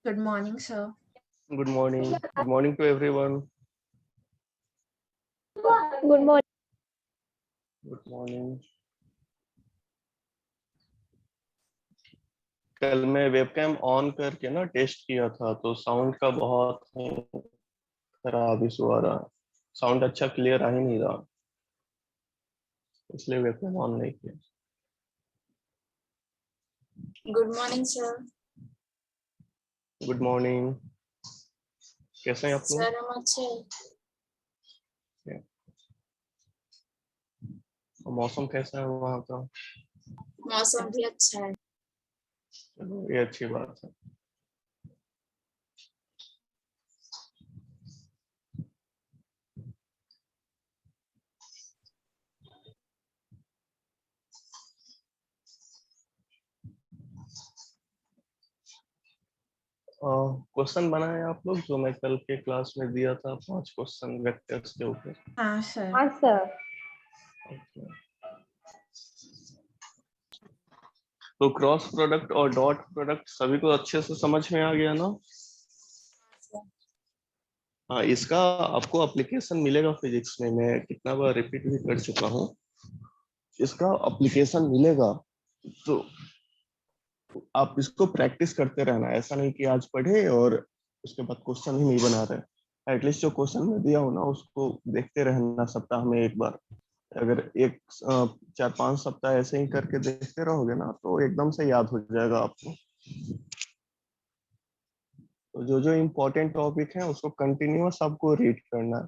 Good morning, sir. Good morning. Good morning to everyone. Good morning. Good morning. कल मैं webcam on करके ना test किया था तो साउंड का बहुत खराब इशू आ रहा। साउंड अच्छा क्लियर आ ही नहीं रहा, इसलिए वेबकैम ऑन नहीं किया। Good morning, sir. Good morning. कैसे हैं आप लोग? Sir, हम अच्छे। मौसम कैसा है वहाँ का? मौसम भी अच्छा है। चलो ये अच्छी बात है। क्वेश्चन बनाए आप लोग जो मैं कल के क्लास में दिया था, 5 क्वेश्चन वेक्टर्स के ऊपर। हाँ सर। हाँ सर। तो क्रॉस प्रोडक्ट और डॉट प्रोडक्ट सभी को अच्छे से समझ में आ गया ना? हाँ, इसका आपको एप्लीकेशन मिलेगा फिजिक्स में। मैं कितना बार रिपीट भी कर चुका हूँ, इसका एप्लीकेशन मिलेगा तो आप इसको प्रैक्टिस करते रहना। ऐसा नहीं कि आज पढ़े और उसके बाद क्वेश्चन ही नहीं बना रहे। एटलीस्ट जो क्वेश्चन मैं दिया हूँ ना उसको देखते रहना सप्ताह में एक बार। अगर 4-5 सप्ताह ऐसे ही करके देखते रहोगे ना तो एकदम से याद हो जाएगा आपको। तो जो जो इम्पोर्टेंट टॉपिक है उसको कंटिन्यूअस आपको रीड करना है।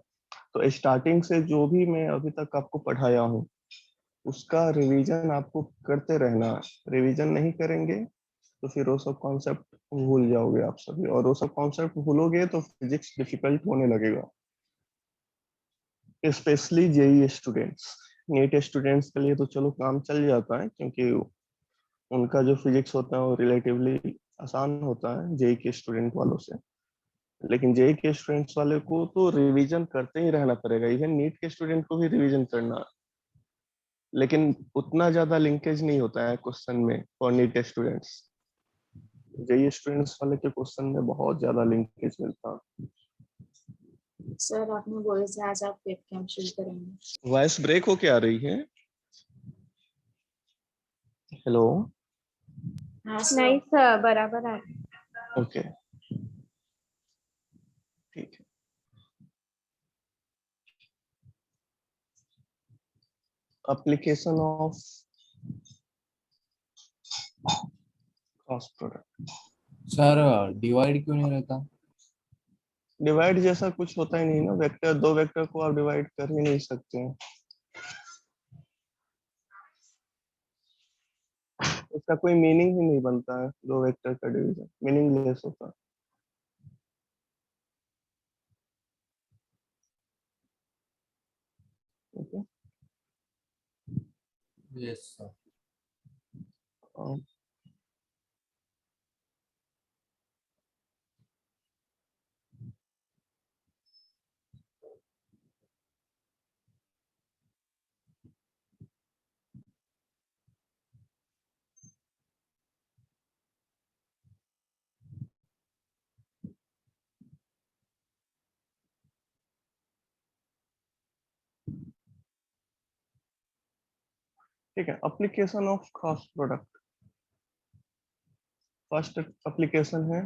तो स्टार्टिंग से जो भी मैं अभी तक आपको पढ़ाया हूँ उसका रिवीजन आपको करते रहना है। रिवीजन नहीं करेंगे तो फिर वो सब कॉन्सेप्ट भूल जाओगे आप सभी, और वो सब कॉन्सेप्ट भूलोगे तो फिजिक्स डिफिकल्ट होने लगेगा। Specially JEE students, NEET students के लिए तो चलो काम चल जाता है क्योंकि उनका जो फिजिक्स होता है वो रिलेटिवली आसान होता है जेई के स्टूडेंट वालों से। लेकिन जेई के स्टूडेंट्स वाले को तो रिवीजन करते ही रहना पड़ेगा। इवन नीट के स्टूडेंट को भी रिवीजन करना, लेकिन उतना ज्यादा लिंकेज नहीं होता है क्वेश्चन में for NEET students. JEE students वाले के क्वेश्चन में बहुत ज्यादा लिंकेज मिलता है। सर आपने बोले थे आज आप वेबकैम शुरू करेंगे। वॉइस ब्रेक होके आ रही है। हेलो। हाँ सर। नहीं सर, बराबर है। ओके, ठीक है। Application of cross product. Sir divide क्यों नहीं रहता? डिवाइड जैसा कुछ होता ही नहीं ना। वेक्टर, दो वेक्टर को आप डिवाइड कर ही नहीं सकते हैं। उसका कोई मीनिंग ही नहीं बनता है। दो वेक्टर का डिवीजन मीनिंगलेस होता है। ओके। Yes sir. ठीक है, application of cross product. First application है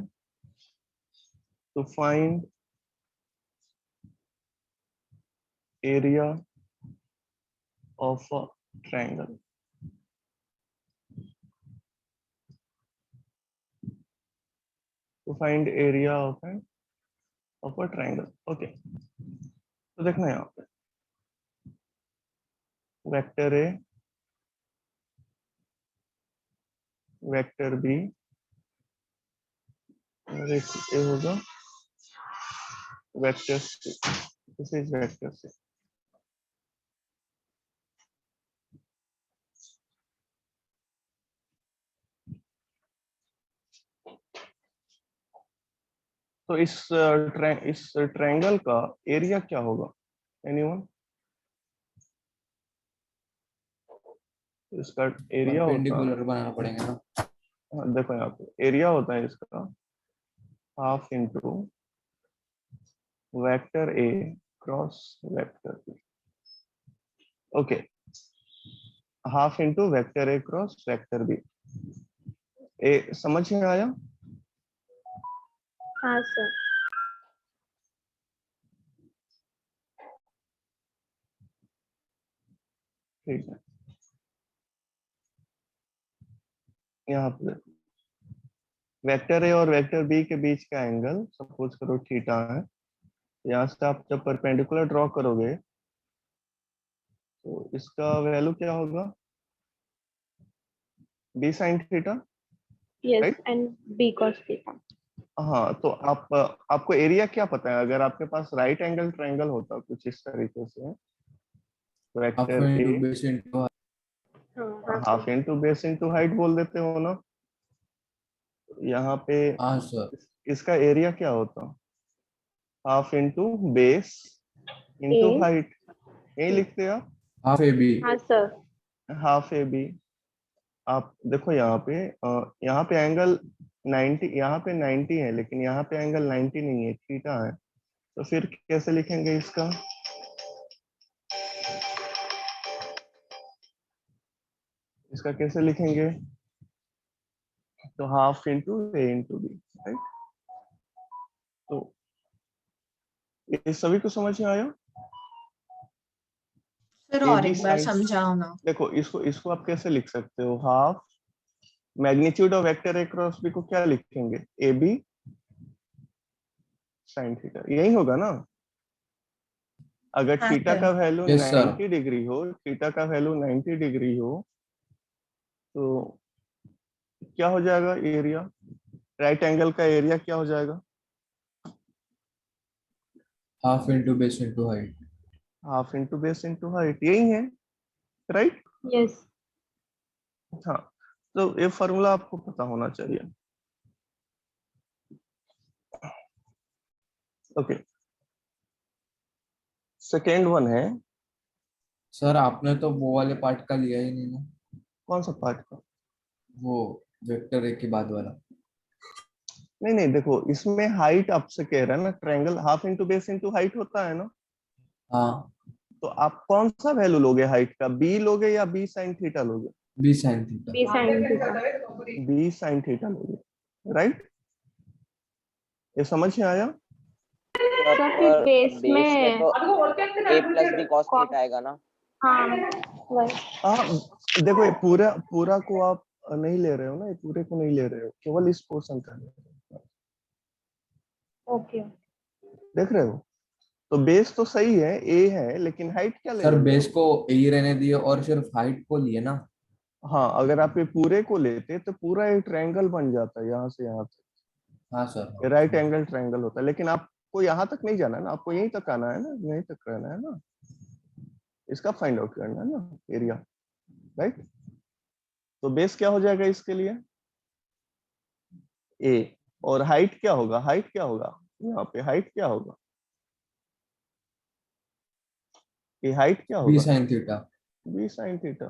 to find area of a triangle. To find area of a triangle. Okay, तो देखना यहाँ पे vector A, vector B, A होगा vector C. This is vector C. तो इस ट्रायंगल का area क्या होगा? एनीवन? इसका एरिया होता है, परपेंडिकुलर बनाना पड़ेगा ना। हाँ, देखो यहाँ पे एरिया होता है इसका half into vector A cross vector B. Okay, half into vector A cross vector B. ए समझ में आया? हाँ सर। ठीक है, यहाँ पे वेक्टर ए और वेक्टर बी के बीच का एंगल सपोज करो थीटा है। यहाँ से आप जब परपेंडिकुलर ड्रॉ करोगे तो इसका वैल्यू क्या होगा? B sine theta, yes right? And B cos theta. हाँ, तो आपको एरिया क्या पता है? अगर आपके पास राइट एंगल ट्रायंगल होता कुछ इस तरीके से, half vector A into base into हाँ हाँ half sir. Into base into height बोल देते हो ना। यहाँ पे हाँ सर। इसका एरिया क्या होता? Half into base A. Into height, यही लिखते हैं आप, हाफ ए बी। हाँ सर। Half A B. आप देखो यहाँ पे एंगल 90, यहाँ पे 90 है लेकिन यहाँ पे एंगल 90 नहीं है, थीटा है। तो फिर कैसे लिखेंगे इसका? इसका कैसे लिखेंगे? तो हाफ इंटू ए इंटू बी, राइट? तो ये सभी को समझ में आया? सर ए और बी एक बार साइन, समझाओ ना। देखो इसको इसको आप कैसे लिख सकते हो? Half magnitude of vector A cross B को क्या लिखेंगे? ए बी साइन थीटा, यही होगा ना? अगर हाँ थीटा सर। का वैल्यू यस सर। 90 डिग्री हो, थीटा का वैल्यू 90 डिग्री हो, तो क्या हो जाएगा एरिया? राइट एंगल का एरिया क्या हो जाएगा? Half into base into height. Half into base into height, यही है, राइट? यस। हाँ, तो ये फॉर्मूला आपको पता होना चाहिए। ओके, सेकेंड वन है, सर आपने तो वो वाले पार्ट का लिया ही नहीं ना, कौन सा पार्ट का? वो वेक्टर ए के बाद वाला। नहीं नहीं, देखो इसमें हाइट आपसे कह रहा है ना, triangle half into base into height होता है ना। हाँ, तो आप कौन सा वैल्यू लोगे हाइट का? बी लोगे या बी साइन थीटा लोगे? B sine theta. B sine theta. B sine theta लोगे, राइट? ये समझ में आया? सर फिर बेस बेस में में तो A plus B cos cos- theta आएगा ना। हाँ वही। हाँ, देखो ये पूरा पूरा को आप नहीं ले रहे हो ना, ये पूरे को नहीं ले रहे हो, केवल इस पोर्शन का ले रहे हो। ओके। देख रहे हो? तो बेस तो सही है, ए है, लेकिन हाइट क्या ले सर लेंगे बेस हम? को ए रहने दिए और सिर्फ हाइट को लिए ना। हाँ, अगर आप ये पूरे को लेते तो पूरा एक ट्रायंगल बन जाता है यहाँ से यहाँ तक, हाँ सर। ये राइट एंगल ट्रायंगल होता है। लेकिन आपको यहाँ तक नहीं जाना है ना, आपको यहीं तक आना है ना, यहीं तक रहना है ना, इसका फाइंड आउट करना है ना एरिया, राइट? तो बेस क्या हो जाएगा इसके लिए? ए। और हाइट क्या होगा? हाइट क्या होगा यहाँ पे? हाइट क्या होगा? ये हाइट क्या बी होगा? Sine theta. B sine theta,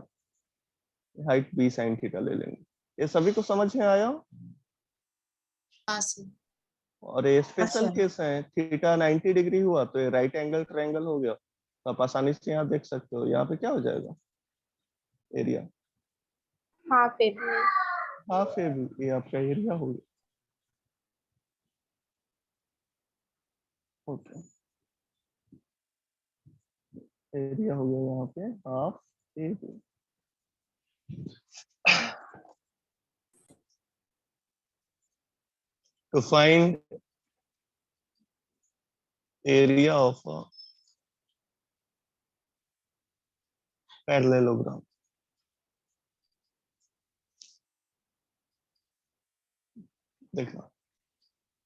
height B sine theta ले लेंगे। ये सभी को समझ में आया? हाँ सर। और ये स्पेशल अच्छा। केस है, थीटा 90 डिग्री हुआ तो ये राइट एंगल ट्रायंगल हो गया। तो आप आसानी से यहाँ देख सकते हो, यहाँ पे क्या हो जाएगा area? Half A B. Half A B, ये आपका एरिया हो गया। ओके, एरिया हो गया यहाँ पे half A B. To find area of a parallelogram, देखना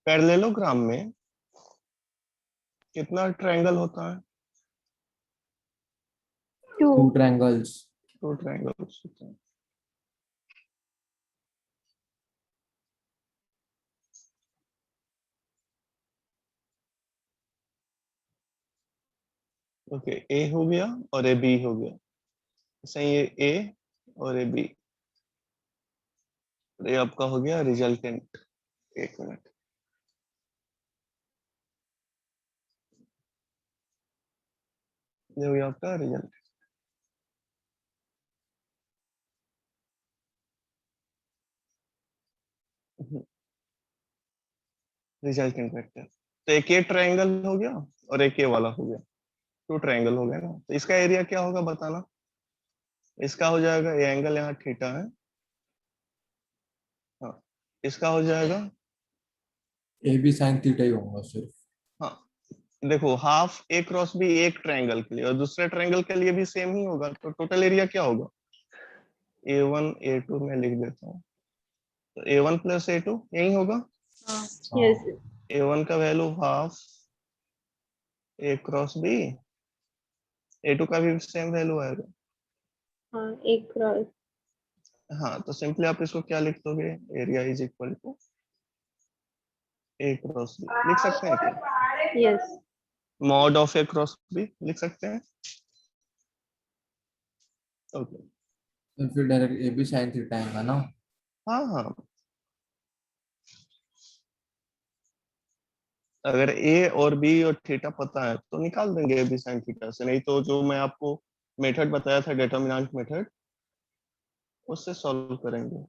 पैरेललोग्राम में कितना ट्रायंगल होता है? टू। Two triangles. दो ट्रायंगल्स होते हैं। ओके, ए हो गया और ए बी हो गया। सही, ये ए और ए बी, ये आपका हो गया रिजल्टेंट। एक मिनट, ये हो गया आपका रिजल्ट। रिजल्टेंट वेक्टर, तो एक ये ट्रायंगल हो गया और एक ये वाला हो गया, टू ट्रायंगल हो गया ना। तो इसका एरिया क्या होगा बताना। इसका हो जाएगा, ये एंगल यहाँ थीटा है, हाँ, इसका हो जाएगा, ए बी साइन थीटा ही होगा सिर्फ। हाँ देखो हाफ ए क्रॉस बी एक ट्रायंगल के लिए और दूसरे ट्रायंगल के लिए भी सेम ही होगा, तो टोटल एरिया क्या होगा, A1 A2 में लिख देता हूँ, तो A1 प्लस A2 यही होगा। हाँ Yes. A1 का वैल्यू हाफ ए क्रॉस बी, A2 का भी सेम वैल्यू आएगा। हाँ, एक क्रॉस। हाँ तो सिंपली आप इसको क्या लिख दोगे, area is equal to A cross B लिख सकते हैं क्या, yes. Mod of A cross B लिख सकते हैं। ओके तो फिर direct A B sine theta आएगा ना। हाँ हाँ, अगर ए और बी और थीटा पता है तो निकाल देंगे ए बी साइन थीटा से, नहीं तो जो मैं आपको मेथड बताया था डिटरमिनेंट मेथड, उससे सॉल्व करेंगे।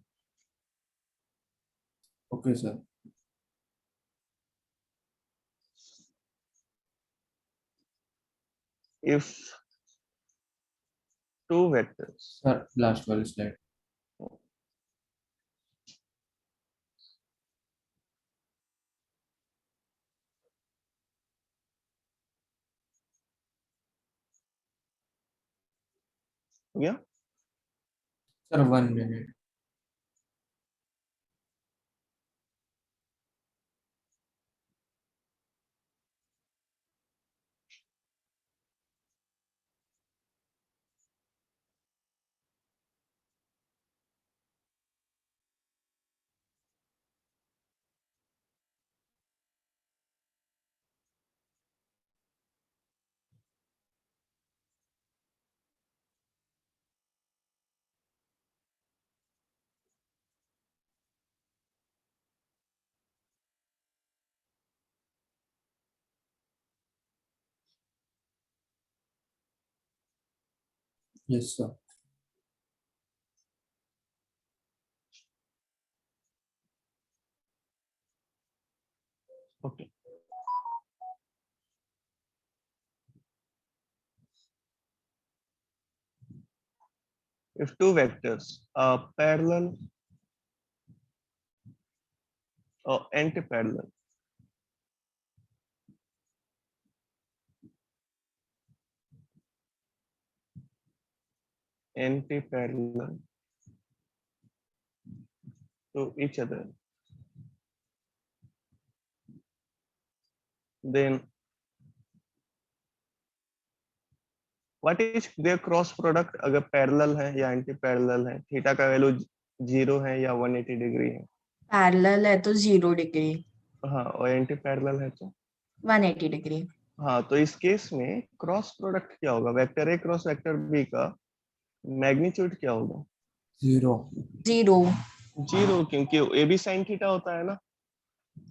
Okay sir. If two vectors, sir last वाली स्लाइड। हो गया, sir 1 minute. Yes sir. Okay if two vectors are parallel or anti-parallel, anti-parallel to each other, then what is their cross product, अगर parallel है या anti parallel है, theta का value 0 है या 180 डिग्री है, पैरेलल है तो 0 डिग्री, हाँ और एंटी पैरेलल है तो 180 डिग्री। हाँ, तो इस केस में क्रॉस प्रोडक्ट क्या होगा, vector A cross vector B का मैग्नीट्यूड क्या होगा, 0। 0। 0, क्योंकि ए बी साइन थीटा होता है ना,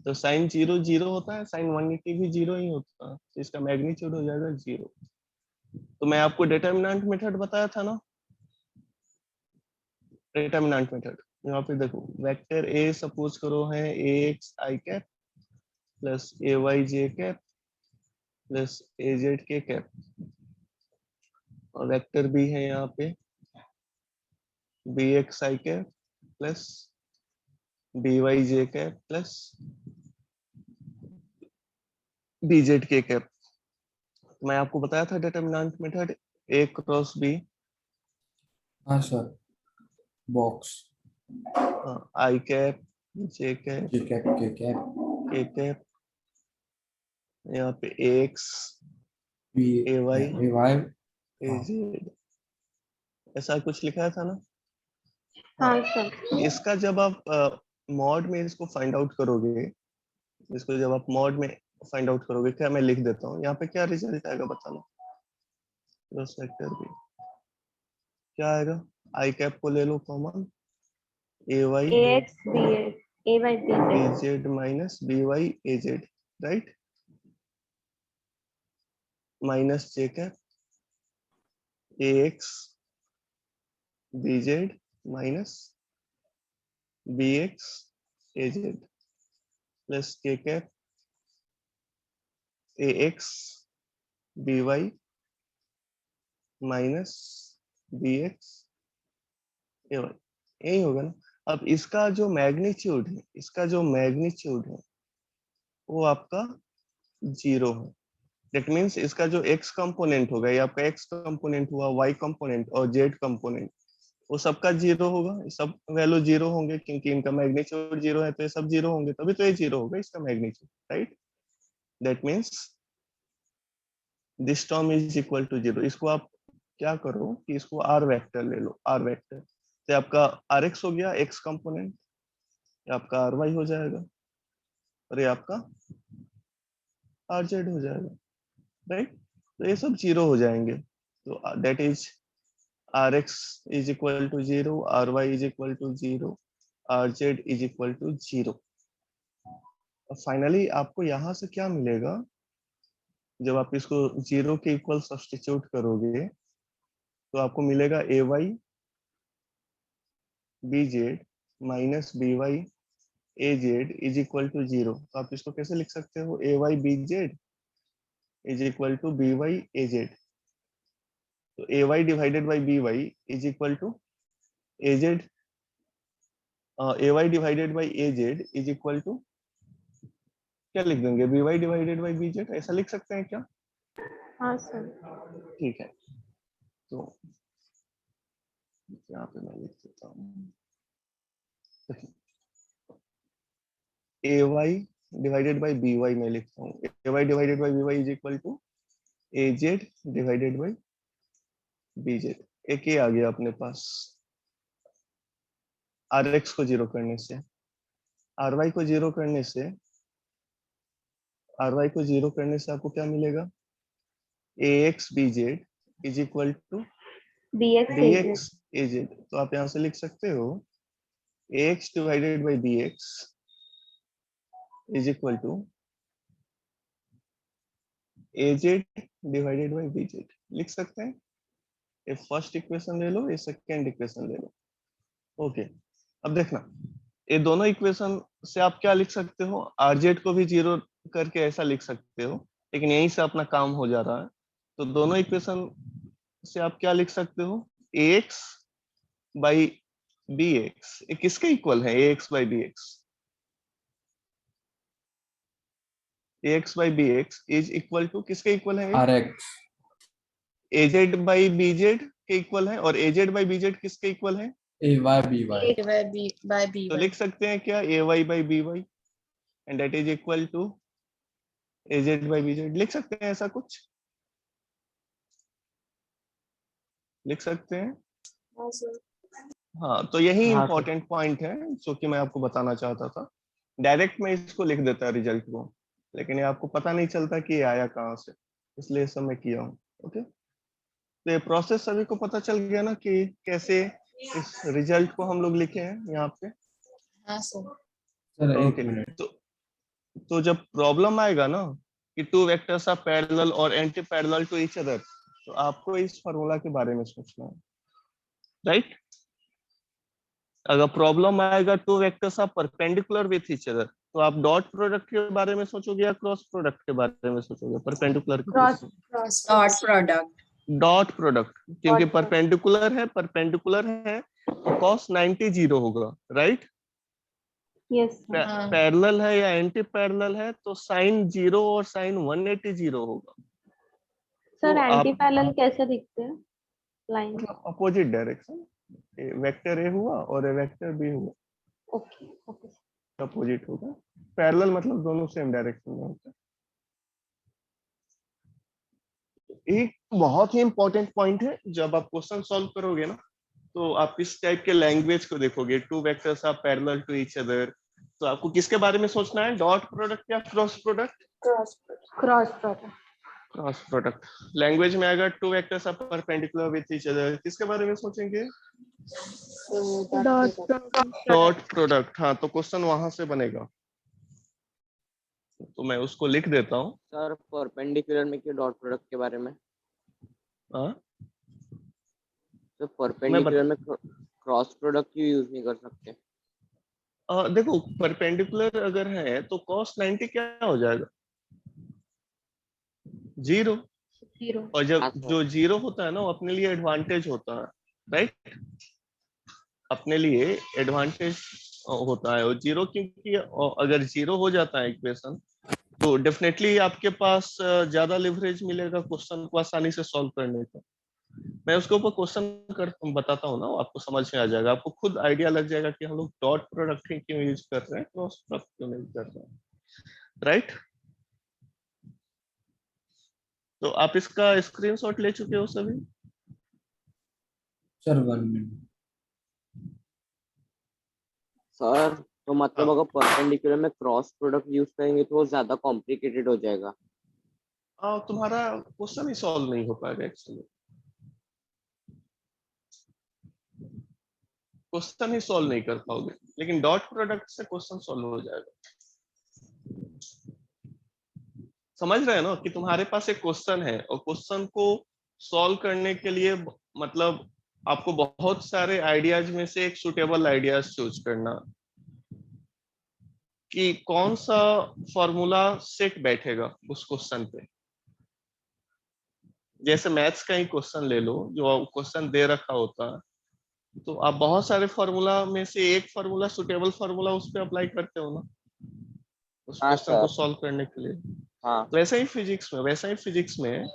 तो साइन 0 0 होता है, साइन 180 भी 0 ही होता है, तो इसका मैग्नीट्यूड हो जाएगा 0। तो मैं आपको डिटरमिनेंट मेथड बताया था ना, डिटरमिनेंट मेथड, यहाँ पे देखो वेक्टर ए सपोज करो है ए x I cap plus A Y J cap plus A Z के कैप, और वेक्टर बी है यहाँ पे बी एक्स आई कैप प्लस बी वाई जे कैप प्लस बी जेड के कैप। मैं आपको बताया था डिटरमिनेंट मेथड ए क्रॉस बी, हाँ sir. Box I cap J cap के कैप के कैप के कैप, यहाँ पे ए x B A Y A Y. A Z, ऐसा कुछ लिखा था ना। हाँ सर। इसका जब आप मॉड में इसको फाइंड आउट करोगे, इसको जब आप मॉड में फाइंड आउट करोगे, क्या मैं लिख देता हूँ यहाँ पे, क्या रिजल्ट आएगा बताना, क्रॉस वेक्टर बी क्या आएगा, आई कैप को ले लो common, A Y AX BX AY B BZ। Z minus B Y A Z, right, minus J cap ax bz minus bx az plus k cap ax by minus bx ay, यही होगा ना। अब इसका जो magnitude है, वो आपका 0 है। दैट मीन्स इसका जो x कंपोनेंट होगा, ये आपका x कंपोनेंट हुआ, y कंपोनेंट और z कंपोनेंट, वो सबका 0 होगा। सब वैल्यू 0 होंगे क्योंकि इनका मैग्नीट्यूड 0 है, तो ये सब 0 होंगे, तभी तो ये 0 होगा इसका magnitude, right. That means this term is equal to 0। इसको आप क्या करो कि इसको r वेक्टर ले लो, r वेक्टर, तो आपका rx हो गया x कंपोनेंट, ये आपका ry हो जाएगा और ये आपका rz हो जाएगा, राइट। तो ये सब 0 हो जाएंगे, तो that is rx is equal to 0, ry is equal to 0, rz is equal to 0। और फाइनली आपको यहाँ से क्या मिलेगा, जब आप इसको 0 के इक्वल सब्स्टिट्यूट करोगे तो आपको मिलेगा ay bz minus by az is equal to 0। तो आप इसको कैसे लिख सकते हो, ay bz is equal to by az। तो ay divided by by is equal to az, ay divided by az is equal to क्या लिख देंगे, by डिवाइडेड बाई bz, ऐसा लिख सकते हैं क्या? हाँ सर। ठीक है, तो यहाँ पे मैं लिख देता हूँ ay डिवाइडेड बाई by मैं लिखता हूँ, ay divided by by is equal to az divided by bz। एक ही आ गया अपने पास, rx को 0 करने से, ry को 0 करने से, ry को 0 करने से आपको क्या मिलेगा, ax bz is equal to BX bx az। तो आप यहाँ से लिख सकते हो ax divided by bx is equal to az divided by bz, लिख सकते हैं। ये फर्स्ट इक्वेशन ले लो, ये सेकेंड इक्वेशन ले लो, ओके। अब देखना, ये दोनों इक्वेशन से आप क्या लिख सकते हो, rz को भी 0 करके ऐसा लिख सकते हो, लेकिन यहीं से अपना काम हो जा रहा है। तो दोनों इक्वेशन से आप क्या लिख सकते हो, ax बाई bx, ये किसके इक्वल है, ax by bx, ax by bx is equal to किसके इक्वल है, RX az बाई bz के इक्वल है, और az बाई bz किसके इक्वल है, AY BY A by B तो by लिख सकते हैं क्या, ay by by and that is equal to az by bz, लिख सकते हैं ऐसा कुछ, लिख सकते हैं। हाँ सर। हाँ, तो यही हाँ, इंपॉर्टेंट पॉइंट है जो कि मैं आपको बताना चाहता था। डायरेक्ट में इसको लिख देता रिजल्ट को, लेकिन ये आपको पता नहीं चलता कि ये आया कहाँ से, इसलिए ये सब मैं किया हूँ, ओके। तो ये प्रोसेस सभी को पता चल गया ना कि कैसे इस रिजल्ट को हम लोग लिखे हैं यहाँ पे, हाँ सर। सर एक ओके। मिनट। तो जब प्रॉब्लम आएगा ना कि टू वेक्टर्स आर पैरेलल और anti parallel to each other, तो आपको इस फार्मूला के बारे में सोचना है, राइट। अगर प्रॉब्लम आएगा two vectors are perpendicular with each other, तो आप डॉट प्रोडक्ट के बारे में सोचोगे या क्रॉस प्रोडक्ट के बारे में सोचोगे, perpendicular cross Cross Dot product. Dot product, क्योंकि Dot product. परपेंडिकुलर है तो cos 90 0 होगा, राइट। Yes sir. हाँ। पैरेलल है या एंटी पैरेलल है तो साइन 0 और साइन 180 0 होगा। सर तो एंटी आप पैरेलल कैसे दिखते हैं, line? Opposite direction, vector A हुआ और वेक्टर बी हुआ, ओके ओके। अपोजिट होगा। पैरेलल मतलब दोनों सेम डायरेक्शन में होता है। एक बहुत ही इंपॉर्टेंट पॉइंट है, जब आप क्वेश्चन सॉल्व करोगे ना, तो आप इस टाइप के लैंग्वेज को देखोगे, two vectors are parallel to each other, तो आपको किसके बारे में सोचना है, डॉट प्रोडक्ट या cross product, Cross cross product. Cross product. Language में अगर two vectors are perpendicular with each other, किसके बारे में सोचेंगे, डॉट प्रोडक्ट। हाँ, तो क्वेश्चन वहां से बनेगा, तो मैं उसको लिख देता हूँ। सर परपेंडिकुलर में क्यों डॉट प्रोडक्ट के बारे में? हाँ, तो परपेंडिकुलर में क्रॉस प्रोडक्ट क्यों यूज नहीं कर सकते? देखो परपेंडिकुलर अगर है तो cos 90 क्या हो जाएगा? 0। 0. और जब हाँ सर। जो 0 होता है ना वो अपने लिए एडवांटेज होता है, राइट? अपने लिए एडवांटेज होता है। और 0 क्योंकि अगर 0 हो जाता है इक्वेशन तो डेफिनेटली आपके पास ज्यादा लिवरेज मिलेगा क्वेश्चन को आसानी से सॉल्व करने का। मैं उसके ऊपर क्वेश्चन कर बताता हूँ ना, आपको समझ में आ जाएगा, आपको खुद आइडिया लग जाएगा कि हम लोग डॉट प्रोडक्ट ही क्यों यूज कर रहे हैं, क्रॉस प्रोडक्ट क्यों नहीं कर रहे हैं, राइट? तो आप इसका स्क्रीनशॉट ले चुके हो सभी? Sir 1 minute. सर तो मतलब हाँ। अगर परपेंडिकुलर में क्रॉस प्रोडक्ट यूज करेंगे तो वो ज्यादा कॉम्प्लिकेटेड हो जाएगा। तुम्हारा क्वेश्चन ही सॉल्व नहीं हो पाएगा एक्चुअली, क्वेश्चन ही सॉल्व नहीं कर पाओगे, लेकिन डॉट प्रोडक्ट से क्वेश्चन सॉल्व हो जाएगा। समझ रहे हैं ना कि तुम्हारे पास एक क्वेश्चन है और क्वेश्चन को सॉल्व करने के लिए मतलब आपको बहुत सारे आइडियाज में से एक सुटेबल आइडियाज चूज करना कि कौन सा फॉर्मूला सेट बैठेगा उस क्वेश्चन पे। जैसे मैथ्स का ही क्वेश्चन ले लो, जो क्वेश्चन दे रखा होता है तो आप बहुत सारे फॉर्मूला में से एक फॉर्मूला, सुटेबल फॉर्मूला उस पे अप्लाई करते हो ना उस हाँ क्वेश्चन को सर। सॉल्व करने के लिए। हाँ। तो वैसा ही फिजिक्स में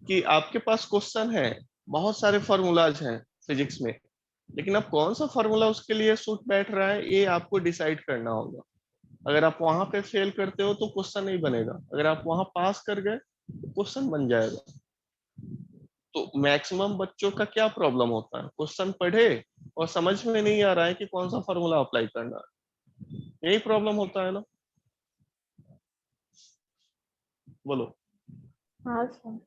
कि आपके पास क्वेश्चन है, बहुत सारे फॉर्मूलाज हैं फिजिक्स में, लेकिन अब कौन सा फॉर्मूला उसके लिए सूट बैठ रहा है ये आपको डिसाइड करना होगा। अगर आप वहां पे फेल करते हो तो क्वेश्चन नहीं बनेगा, अगर आप वहां पास कर गए तो क्वेश्चन बन जाएगा। तो मैक्सिमम बच्चों का क्या प्रॉब्लम होता है, क्वेश्चन पढ़े और समझ में नहीं आ रहा है कि कौन सा फॉर्मूला अप्लाई करना है, यही प्रॉब्लम होता है ना? बोलो। हाँ सर.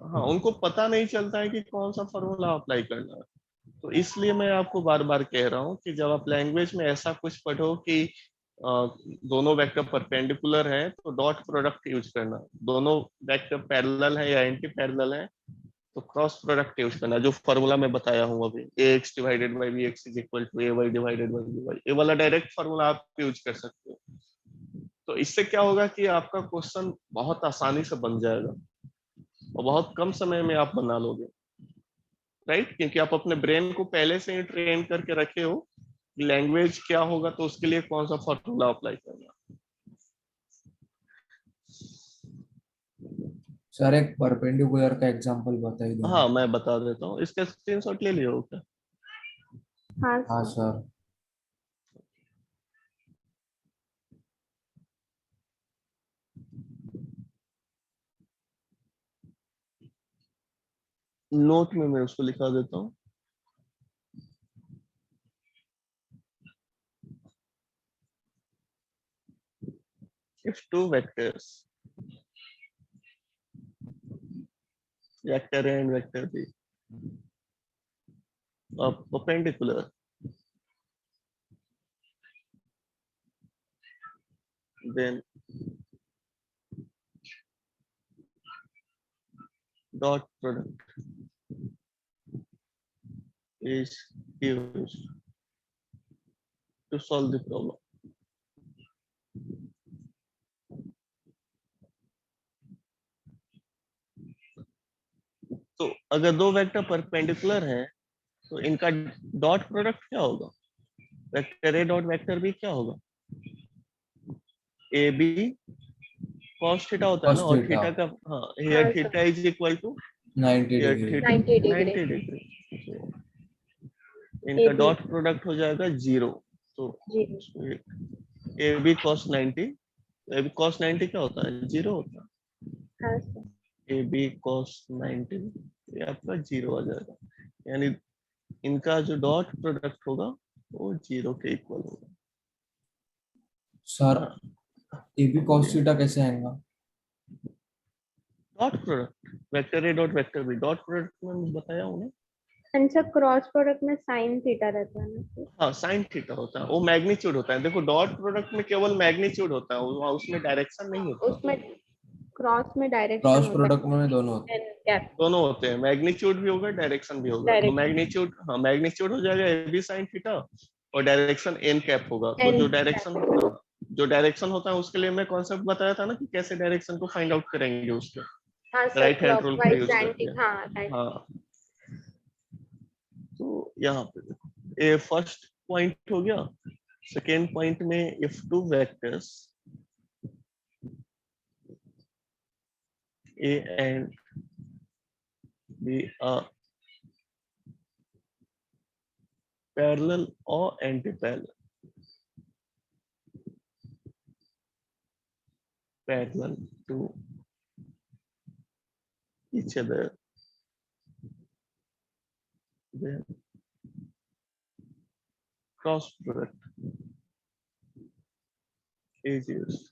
हाँ, उनको पता नहीं चलता है कि कौन सा फॉर्मूला अप्लाई करना है। तो इसलिए मैं आपको बार बार कह रहा हूँ कि जब आप लैंग्वेज में ऐसा कुछ पढ़ो कि दोनों वेक्टर परपेंडिकुलर है तो डॉट प्रोडक्ट यूज करना, दोनों वेक्टर पैरेलल है या एंटी पैरेलल है तो क्रॉस प्रोडक्ट यूज करना, जो फॉर्मूला मैं बताया हूँ अभी, ax divided by bx is equal to ay divided by by, ये वाला डायरेक्ट फॉर्मूला आप यूज कर सकते हो। तो इससे क्या होगा कि आपका क्वेश्चन बहुत आसानी से बन जाएगा और बहुत कम समय में आप बना लोगे, राइट? क्योंकि आप अपने ब्रेन को पहले से ही ट्रेन करके रखे हो लैंग्वेज क्या होगा तो उसके लिए कौन सा फॉर्मूला अप्लाई करना। सर एक परपेंडिकुलर का एग्जांपल बताइए दो। हाँ मैं बता देता हूँ, इसका स्क्रीनशॉट ले लियो क्या? हाँ हाँ सर. सर। नोट में मैं उसको लिखा देता हूँ। If two vectors, vector A and vector B, are perpendicular, then dot product is used to solve the problem. तो अगर दो वेक्टर परपेंडिकुलर हैं तो इनका डॉट प्रोडक्ट क्या होगा? Vector A dot vector B क्या होगा? ए बी कॉस थीटा होता है ना, Cos और theta. थीटा का, हाँ, हाँ, here sir. Theta is equal to 90 here degree. Theta 90 degree. 90 degree. इनका AB. डॉट प्रोडक्ट हो जाएगा 0। तो 0. A B cos 90, A B cos 90 क्या होता है? 0 होता है। हाँ सर. ए बी कॉस 90 ये आपका 0 आ जाएगा, यानी इनका जो डॉट प्रोडक्ट होगा वो 0 के इक्वल होगा। सर हाँ, ए बी cos थीटा कैसे आएगा? Dot product vector A dot vector B, dot product में बताया हूँ ना। अच्छा, क्रॉस प्रोडक्ट में साइन थीटा रहता है ना सर? हाँ साइन थीटा होता है, वो मैग्नीट्यूड होता है। देखो डॉट प्रोडक्ट में केवल मैग्नीट्यूड होता है, उसमें डायरेक्शन नहीं होता। उसमें क्रॉस में डायरेक्शन क्रॉस होता प्रोडक्ट है. में दोनों होते हैं। कैप दोनों होते हैं, मैग्नीट्यूड भी होगा, डायरेक्शन भी होगा। तो Direction. मैग्नीट्यूड, हाँ मैग्नीट्यूड हो जाएगा ए बी साइन थीटा, और डायरेक्शन एन कैप होगा। तो N जो डायरेक्शन होता है उसके लिए मैं कॉन्सेप्ट बताया था ना कि कैसे डायरेक्शन को फाइंड आउट करेंगे उसके, हाँ सर, राइट हैंड रूल का क्लॉकवाइज यूज एंटी, करके। हाँ राइट। हाँ, तो यहाँ पे देखो, ये फर्स्ट पॉइंट हो गया। सेकेंड पॉइंट में if two vectors A and B are parallel or anti-parallel, parallel to each other, then cross product is used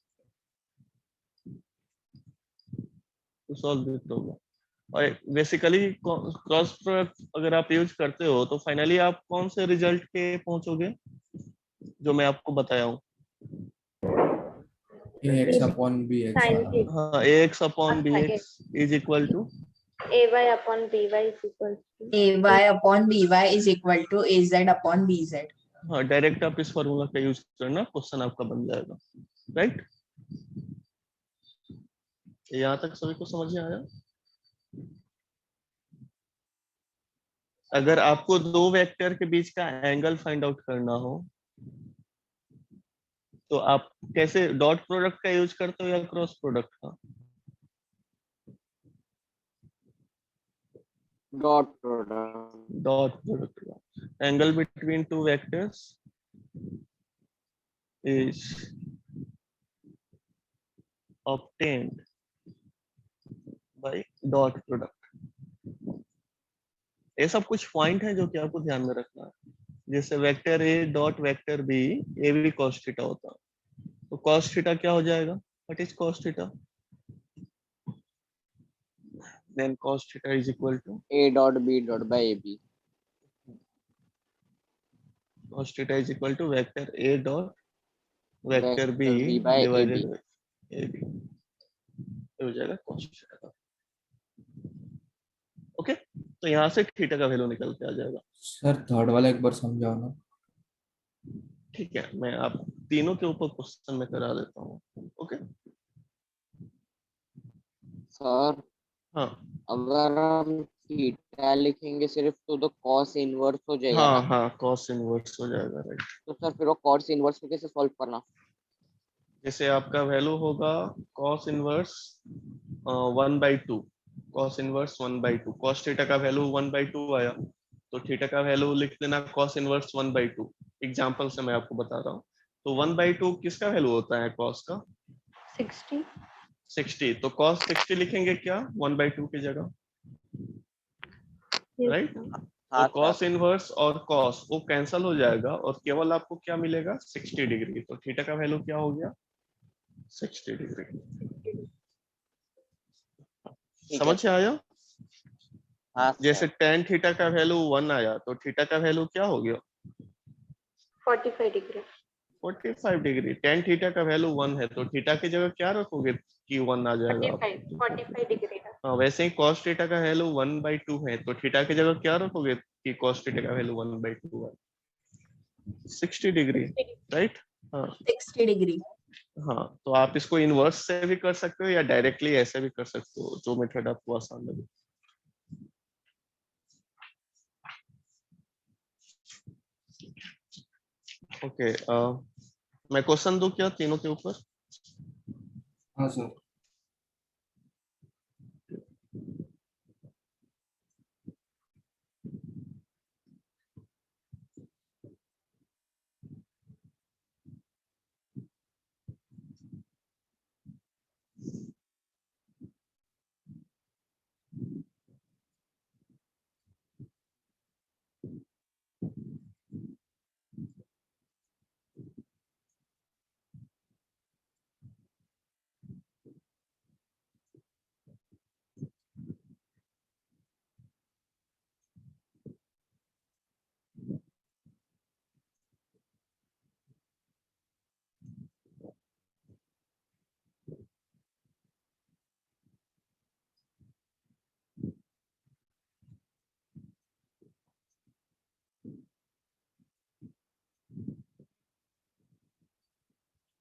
to solve the problem। और बेसिकली क्रॉस प्रोडक्ट अगर आप यूज करते हो तो finally आप कौन से रिजल्ट पे पहुंचोगे जो मैं आपको बताया हूँ। ax upon bx। Sin theta. हाँ, ax upon अच्छा, bx is equal to, AY upon BY is equal to AY upon BY is equal to AZ upon BZ। हाँ डायरेक्ट आप इस फॉर्मूला का यूज करना, क्वेश्चन आपका बन जाएगा, राइट। यहाँ तक सभी को समझ में आया। अगर आपको दो वेक्टर के बीच का एंगल फाइंड आउट करना हो तो आप कैसे डॉट प्रोडक्ट का यूज करते हो या क्रॉस प्रोडक्ट का? Dot product. डॉट प्रोडक्ट का। Angle between two vectors is obtained by dot product. ये सब कुछ पॉइंट है जो कि आपको ध्यान में रखना है। जैसे vector A dot vector B, A भी cos थीटा होता है, तो cos थीटा क्या हो जाएगा? What is cos theta? Then cos theta is equal to A dot B dot by AB। cos theta is equal to vector A dot vector B Vector B by divided AB। By A B, हो जाएगा cos theta. Okay, तो यहाँ से theta का value निकल के आ जाएगा। Sir third वाला एक बार समझाओ ना। ठीक है, मैं आप तीनों के ऊपर क्वेश्चन में करा देता हूँ। ओके सर हाँ अगर हम थीटा लिखेंगे सिर्फ तो cos इनवर्स हो जाएगा हाँ ना। हाँ, cos इनवर्स हो जाएगा, राइट। तो सर फिर वो cos इनवर्स को कैसे सॉल्व करना? जैसे आपका वैल्यू होगा cos inverse 1/2, cos inverse 1/2, cos theta का वैल्यू 1/2 आया तो थीटा का वैल्यू लिख देना cos इनवर्स 1/2। एग्जांपल से मैं आपको बता रहा हूँ। तो 1/2 किसका वैल्यू होता है cos का? 60। 60, तो cos 60 लिखेंगे क्या 1/2 की जगह, Yes, राइट। sir. तो हाँ cos सर। इनवर्स और cos वो कैंसल हो जाएगा और केवल आपको क्या मिलेगा 60 डिग्री। तो थीटा का वैल्यू क्या हो गया 60 डिग्री। ठीक है समझ में सर। आया? हाँ जैसे सर। tan थीटा का वैल्यू 1 आया तो थीटा का वैल्यू क्या हो गया 45 डिग्री। 45 डिग्री। tan थीटा का वैल्यू 1 है तो थीटा की जगह क्या रखोगे कि 1 आ जाएगा 45 डिग्री का। हाँ, वैसे ही cos थीटा का वैल्यू 1/2 है तो थीटा की जगह क्या रखोगे कि cos थीटा का वैल्यू 1/2 है 60 डिग्री, 60 राइट। हाँ 60 डिग्री। हाँ, तो आप इसको इनवर्स से भी कर सकते हो या डायरेक्टली ऐसे भी कर सकते हो, जो मेथड आपको आसान लगे। ओके, मैं क्वेश्चन दूं क्या तीनों के ऊपर? हाँ सर।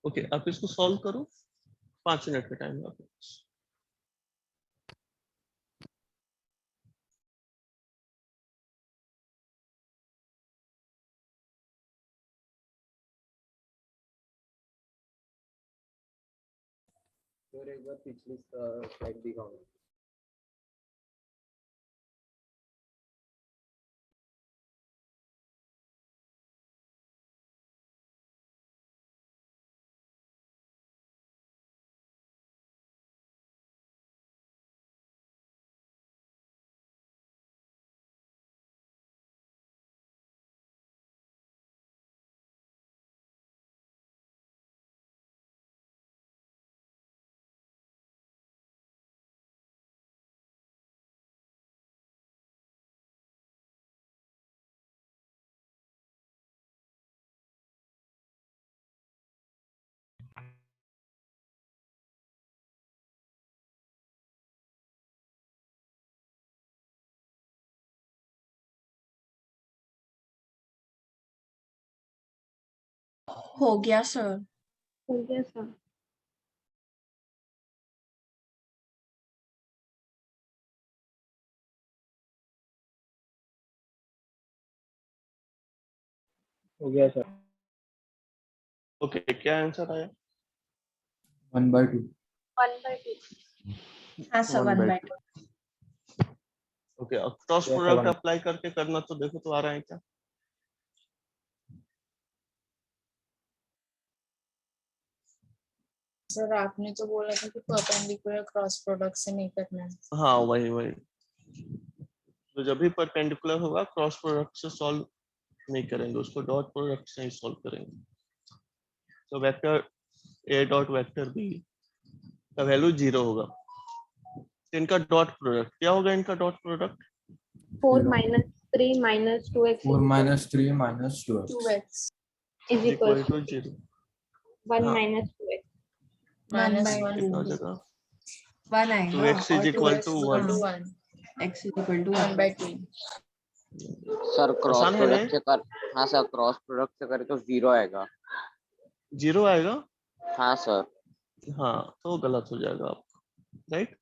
ओके, आप इसको सॉल्व करो, 5 मिनट का टाइम है आपके पास। सर एक बार पिछली स्लाइड दिखाओ। हो गया सर। हो गया सर। हो गया सर। ओके, क्या आंसर आया? 1/2। 1/2। हाँ सर, 1/2। 1/2। ओके, अब क्रॉस Yes, प्रोडक्ट 1/2। अप्लाई करके करना, तो देखो तो आ रहा है क्या? सर आपने तो बोला था कि परपेंडिकुलर क्रॉस प्रोडक्ट से नहीं करना है। हाँ, वही वही। तो जब भी परपेंडिकुलर होगा, क्रॉस प्रोडक्ट से सॉल्व नहीं करेंगे, उसको डॉट प्रोडक्ट से ही सॉल्व करेंगे। तो vector A dot vector B का वैल्यू 0 होगा। तो इनका डॉट प्रोडक्ट क्या होगा? इनका dot product 4 0। - 3 - 2x 4 - 3 - 2x 2x is equal equals to to 0। 1 हाँ, - 2x। माइनस 1/2। कितना हो जाएगा? 1 आएगा 2x और is equal 2x to equal 1। To 1 x is equal to 1/2। Sir cross आसान है ना ये? प्रोडक्ट से कर, हाँ सर क्रॉस प्रोडक्ट से करे तो 0 आएगा। 0 आएगा? हाँ सर। हाँ, तो गलत हो जाएगा आपका, राइट?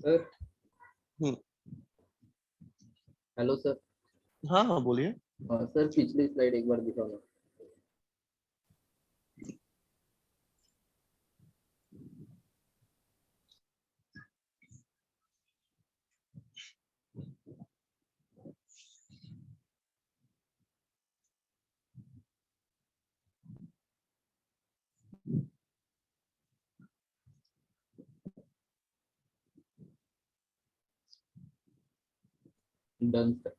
सर हम्म, हेलो सर। हाँ हाँ, बोलिए। सर पिछली स्लाइड एक बार दिखाओ ना। Done sir.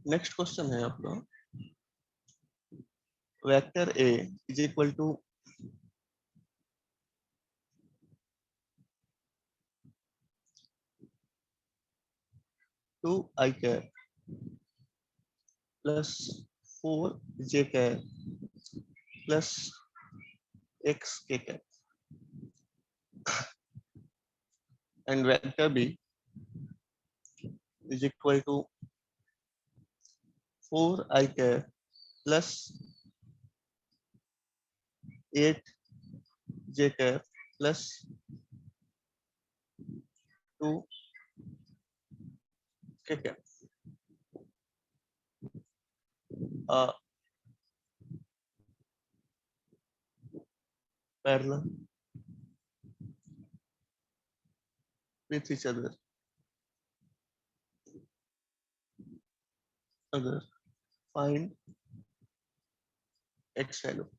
नेक्स्ट क्वेश्चन है आपका, vector A is equal to 2i cap plus 4j cap plus x k cap and vector B is equal to 4i cap plus 8j cap plus 2k cap. Parallel with each other find x value।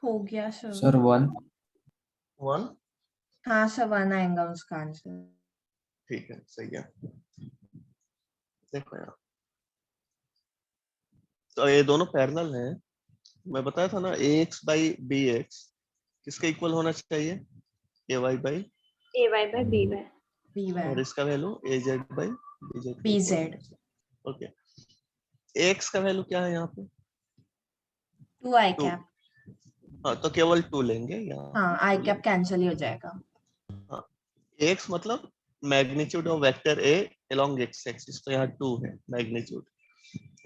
हो गया sir. Sir 1। 1। हाँ sir, 1 आएगा उसका answer. ठीक है, सही है। देखो यार, तो ये दोनों पैरेलल हैं। मैं बताया था ना ax बाई bx किसके इक्वल होना चाहिए, ay by, A Y by B Y. B Y और इसका वैल्यू az बाई bz के BZ। equal होना चाहिए। ओके, x का वैल्यू क्या है यहाँ पे, 2 आई 2। कैप। हाँ, तो केवल 2 लेंगे यहाँ हाँ, पे, आई 2 कैप कैंसिल ही हो जाएगा। हाँ, x मतलब magnitude of vector a along x axis, तो यहाँ 2 है मैग्नीट्यूड।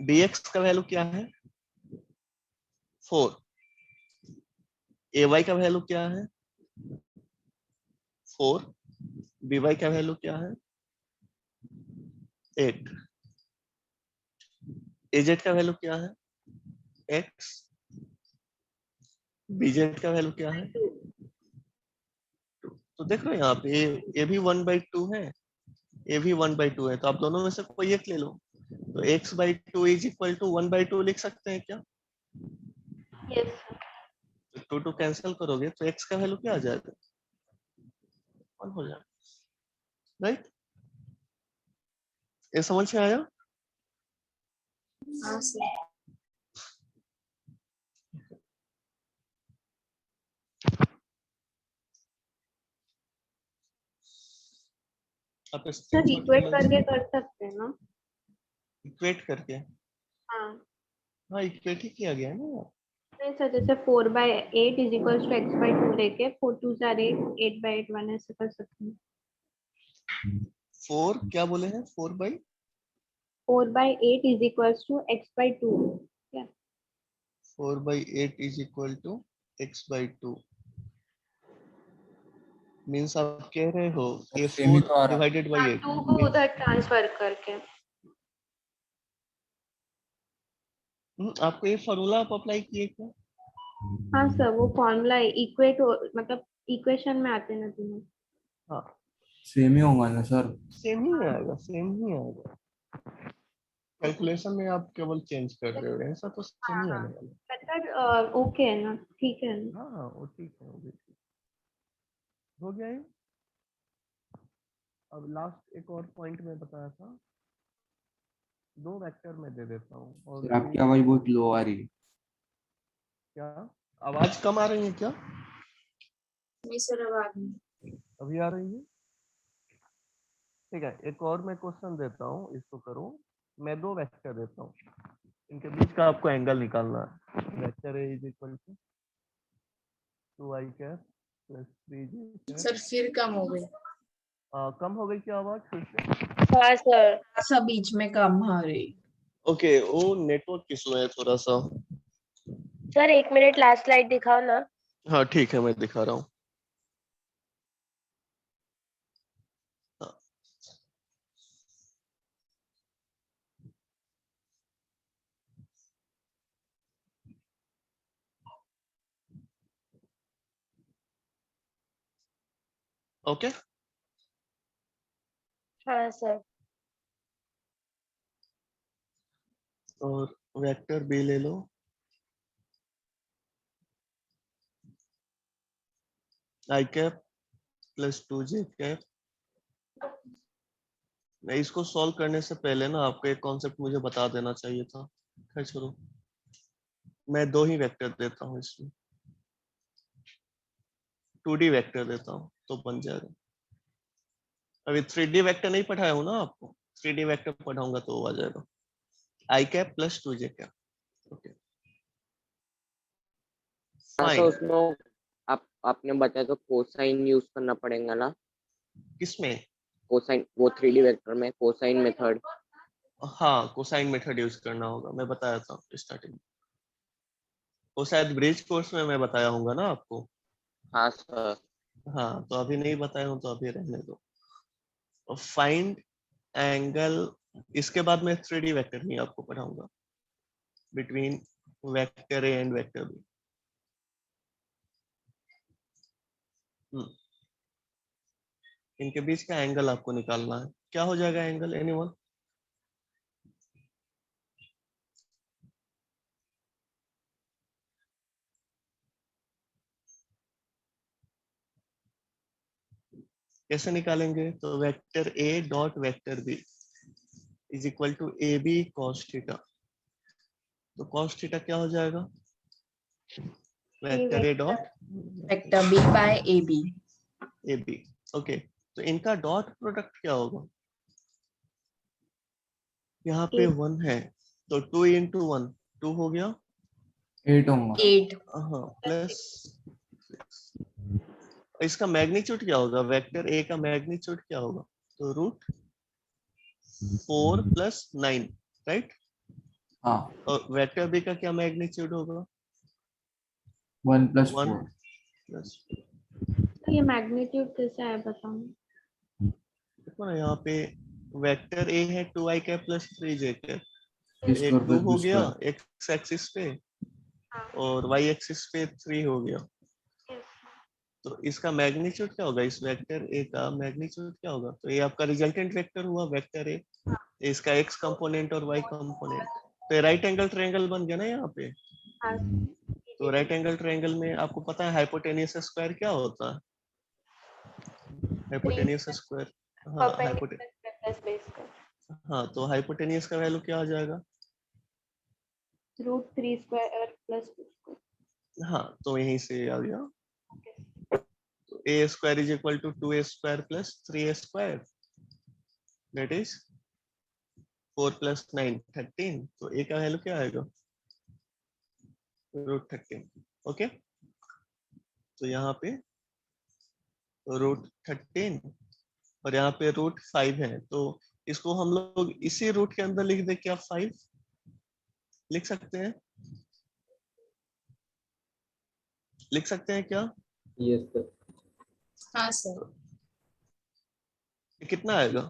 bx का वैल्यू क्या है, 4। ay का वैल्यू क्या है, 4। by का वैल्यू क्या है, 8। az का वैल्यू क्या है, x। bz का वैल्यू क्या है, तो देख रहे हो यहाँ पे ये भी 1/2 है, ये भी 1/2 है, तो आप दोनों में से कोई एक ले लो। तो x/2 इज इक्वल टू 1/2 लिख सकते हैं क्या, यस। 2 2 कैंसिल करोगे तो x का वैल्यू क्या आ जाएगा, 1 हो जाएगा, राइट। ये समझ में आया। हाँ सर। आप सर स्क्रीनशॉट ले इक्वेट लो करके इसको, कर सकते हैं ना? इक्वेट करके। हाँ। हाँ, इक्वेट ही किया गया है ना। नहीं सर, जैसे 4/8 इज इक्वल टू x/2 लेके 4 2 आर 8 8/8 1 ऐसे कर सकते हैं। 4 क्या बोले हैं, 4/, 4/8 इज इक्वल टू x/2। क्या? 4/8 is equal to x/2 means आप कह रहे हो ये सेम ही 4 तो आ रहा। डिवाइडेड बाई 8 2 को उधर ट्रांसफर करके। आपको ये फॉर्मूला आप अप्लाई किए क्या, हाँ सर, वो फॉर्मूला इक्वेट मतलब इक्वेशन में आते ना तीनों। हाँ सेम ही होगा ना सर। सेम ही आएगा, सेम ही आएगा, कैलकुलेशन में आप केवल चेंज कर रहे हो, ऐसा तो सेम हाँ ही हाँ। आने वाला सर ओके है ना, ठीक है है। ना? हाँ हाँ, वो ठीक है, वो भी ठीक हो गया ये। अब लास्ट एक और पॉइंट मैं बताया था, 2 वेक्टर मैं दे देता हूँ और सर आपकी आवाज बहुत लो आ रही है। क्या आवाज कम आ रही है क्या, नहीं सर, अब आ गई। अभी आ रही है, ठीक है। एक और मैं क्वेश्चन देता हूँ, इसको करो। मैं 2 वेक्टर देता हूँ, इनके बीच का आपको एंगल निकालना है। Vector A is equal to 2i cap plus 3j cap. Sir फिर कम हो गई। कम हो गई क्या आवाज फिर से, हाँ सर। सब बीच में कम हो रही। ओके वो नेटवर्क इशू है थोड़ा सा। सर 1 मिनट लास्ट स्लाइड दिखाओ ना। हाँ ठीक है, मैं दिखा रहा हूँ। हाँ, ओके। हाँ सर। और वेक्टर बी ले लो, आई कैप प्लस 2j कैप। मैं इसको सॉल्व करने से पहले ना आपको एक कॉन्सेप्ट मुझे बता देना चाहिए था, खैर छोड़ो। मैं 2 ही वेक्टर देता हूँ इसमें, 2D वेक्टर देता हूँ तो बन जाएगा। अभी 3D वेक्टर नहीं पढ़ाया हूँ ना आपको, 3D वेक्टर पढ़ाऊंगा तो वो आ जाएगा, I cap plus 2j cap. Okay हाँ सर, फाइन। उसमें आपने बताया तो कोसाइन यूज करना पड़ेगा ना, किसमें, कोसाइन वो 3D वेक्टर में कोसाइन मेथड। हाँ कोसाइन मेथड यूज करना होगा, मैं बताया था स्टार्टिंग में, वो शायद ब्रिज कोर्स में मैं बताया होगा ना आपको। हाँ सर। हाँ तो अभी नहीं बताया हूँ तो अभी रहने दो। फाइंड एंगल, इसके बाद मैं 3D वेक्टर नहीं आपको पढ़ाऊंगा, between vector A and vector B. इनके बीच का एंगल आपको निकालना है, क्या हो जाएगा एंगल, एनीवन, कैसे निकालेंगे? तो vector A dot vector B is equal to A B cos theta. तो कॉस थीटा क्या हो जाएगा? Vector A dot Vector B by AB. A B. Okay, तो इनका डॉट प्रोडक्ट क्या होगा? यहाँ पे 1 है तो 2 इंटू 1 2 हो गया। 8 होगा। 8. हाँ प्लस इसका मैग्नीट्यूड क्या होगा? वेक्टर ए का मैग्नीट्यूड क्या होगा? तो रूट 4 प्लस 9, राइट? हाँ, और वेक्टर बी का क्या मैग्नीट्यूड होगा? 1 + 1 4। प्लस। तो ये मैग्नीट्यूड कैसे है बताओ। देखो ना यहाँ पे वेक्टर ए है 2i cap plus 3j cap, A ये square 2 plus हो B गया square। एक्स एक्सिस पे और वाई एक्सिस पे 3 हो गया। तो इसका मैग्नीट्यूड क्या होगा? इस वेक्टर ए का मैग्नीट्यूड क्या होगा? तो ये आपका रिजल्टेंट वेक्टर हुआ वेक्टर ए, इसका एक्स कंपोनेंट और वाई कंपोनेंट, तो राइट एंगल ट्रायंगल बन गया ना यहाँ पे। तो राइट एंगल ट्रायंगल में आपको पता है हाइपोटेनियस स्क्वायर क्या होता है? हाइपोटेनियस स्क्वायर, हाँ हाँ, तो हाइपोटेनियस का वैल्यू क्या आ जाएगा? √3² + 2²। हाँ, तो यहीं से आ गया। तो A square is equal to 2a square plus 3a square, that is 4 + 9 13। तो ए का वैल्यू क्या आएगा? √13। ओके, तो यहाँ पे √13 और यहाँ पे √5 है, तो इसको हम लोग इसी रूट के अंदर लिख दे क्या? 5 लिख सकते हैं? लिख सकते हैं क्या? Yes sir. हाँ सर। ये कितना आएगा?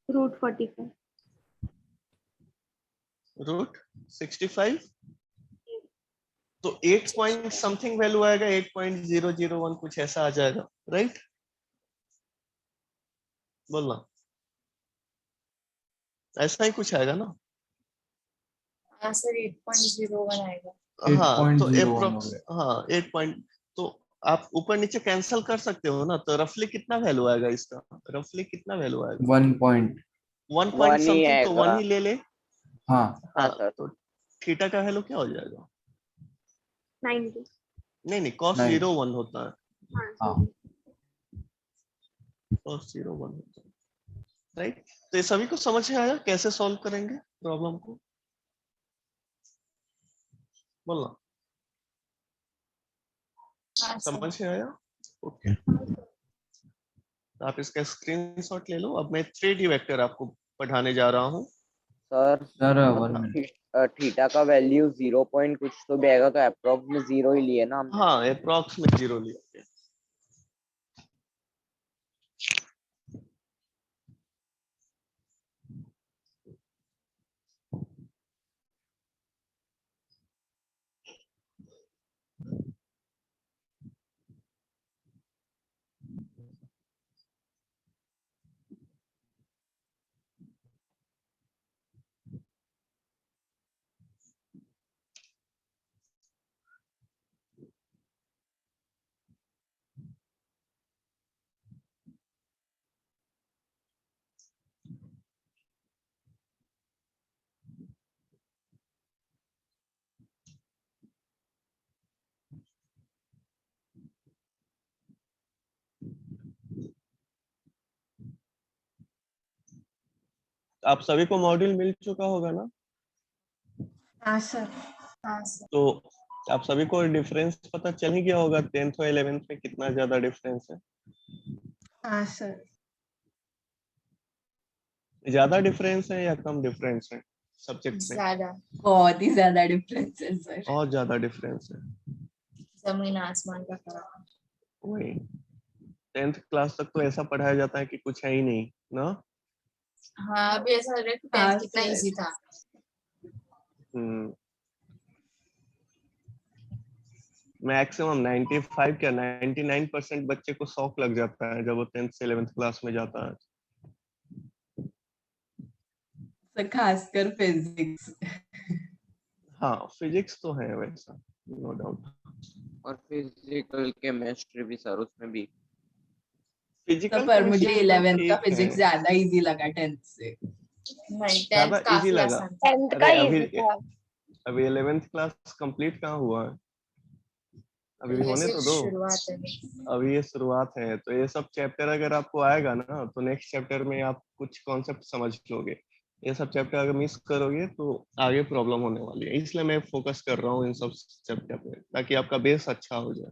√45। √65। तो 8 पॉइंट समथिंग वैल्यू आएगा, 8.001 कुछ ऐसा आ जाएगा, राइट? बोलना, ऐसा ही कुछ आएगा ना? हाँ सर 8.01 आएगा। हाँ, तो 8.01 हो अप्रोक्स, गया। हाँ 8 पॉइंट। तो आप ऊपर नीचे कैंसिल कर सकते हो ना, तो रफली कितना वैल्यू आएगा इसका? रफली कितना वैल्यू आएगा? 1 पॉइंट। 1 पॉइंट वन ही समथिंग, तो आएगा। 1 ही ले ले। हाँ, हाँ हाँ, सर। तो थीटा का वैल्यू क्या हो जाएगा? 90। नहीं नहीं, cos 9। 0 1 होता है, हाँ, cos 0 1 होता है, राइट? तो ये सभी को समझ में आया कैसे सॉल्व करेंगे प्रॉब्लम को? बोलना, हाँ सर। समझ में आया? ओके, तो आप इसका स्क्रीनशॉट ले लो। अब मैं 3D वेक्टर आपको पढ़ाने जा रहा हूँ। Sir sir 1 minute. थीटा का वैल्यू 0 पॉइंट कुछ तो भी आएगा, तो अप्रोक्स में 0 ही लिए ना हमने। हाँ, अप्रॉक्स में 0 लिया। आप सभी को मॉड्यूल मिल चुका होगा ना? हाँ सर. हाँ सर। तो आप सभी को डिफरेंस पता चल ही गया होगा 10th और 11th में कितना ज्यादा डिफरेंस है। हाँ सर. ज्यादा डिफरेंस है या कम डिफरेंस है सब्जेक्ट में? ज्यादा, बहुत ही ज्यादा डिफरेंस है सर. बहुत ज्यादा डिफरेंस है। जमीन आसमान का फर्क। वही 10th क्लास तक तो ऐसा पढ़ाया जाता है कि कुछ है ही नहीं ना। हाँ अभी ऐसा लग रहा है कि हाँ 10th कितना सर. इजी था। मैक्सिमम 95 क्या 99% बच्चे को शौक लग जाता है जब वो 10th से 11th क्लास में जाता है। सर खासकर फिजिक्स. हाँ, फिजिक्स तो है वैसा, नो डाउट। और फिजिकल केमिस्ट्री भी सर, उसमें भी तो फिजिकल पर मुझे केमिस्ट्री 11th का ठीक है, फिजिक्स ज्यादा इजी लगा 10th से। नहीं, ज्यादा 10th इजी काफी लगा। आसान था। 10th का अरे इजी था। अभी 11th क्लास कंप्लीट कहाँ हुआ है, अभी ये होने सिर्फ तो दो। शुरुआत है। अभी ये शुरुआत है, तो ये सब चैप्टर अगर आपको आएगा ना तो नेक्स्ट चैप्टर में आप कुछ कॉन्सेप्ट समझ लोगे। ये सब चैप्टर अगर मिस करोगे तो आगे प्रॉब्लम होने वाली है, इसलिए मैं फोकस कर रहा हूँ इन सब चैप्टर पे ताकि आपका बेस अच्छा हो जाए।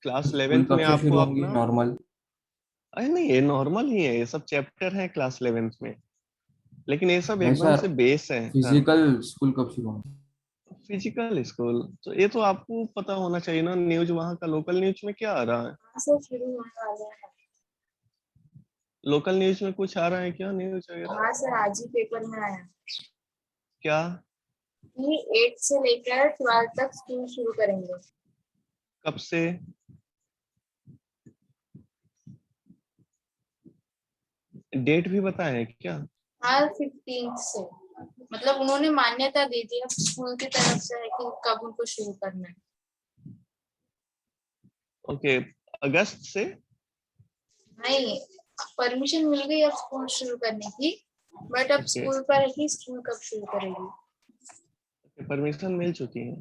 क्लास स्कूल 11th कब में से आपको शुरू होंगी अपना, नॉर्मल? अरे नहीं ये नॉर्मल ही है, ये सब चैप्टर है क्लास 11th में, लेकिन ये सब नहीं एकदम सर, से बेस है। हाँ, फिजिकल स्कूल कब शुरू होंगी? फिजिकल स्कूल तो ये तो आपको पता होना चाहिए ना, न्यूज वहाँ का लोकल न्यूज में क्या आ रहा है, कहाँ से शुरू होने वाला है? लोकल न्यूज में कुछ आ रहा है क्या न्यूज वगैरह? हाँ सर, आज ही पेपर में आया क्या? कि 8 से लेकर 12 तक स्कूल शुरू करेंगे। कब से? डेट भी बताए हैं क्या? हाँ, 15 से। मतलब उन्होंने मान्यता दे दी, अब स्कूल की तरफ से है कि कब उनको शुरू करना है। ओके, अगस्त से? नहीं, परमिशन मिल गई अब स्कूल शुरू करने की, बट अब ओके, स्कूल पर है कि स्कूल कब शुरू करेगी। परमिशन मिल चुकी है।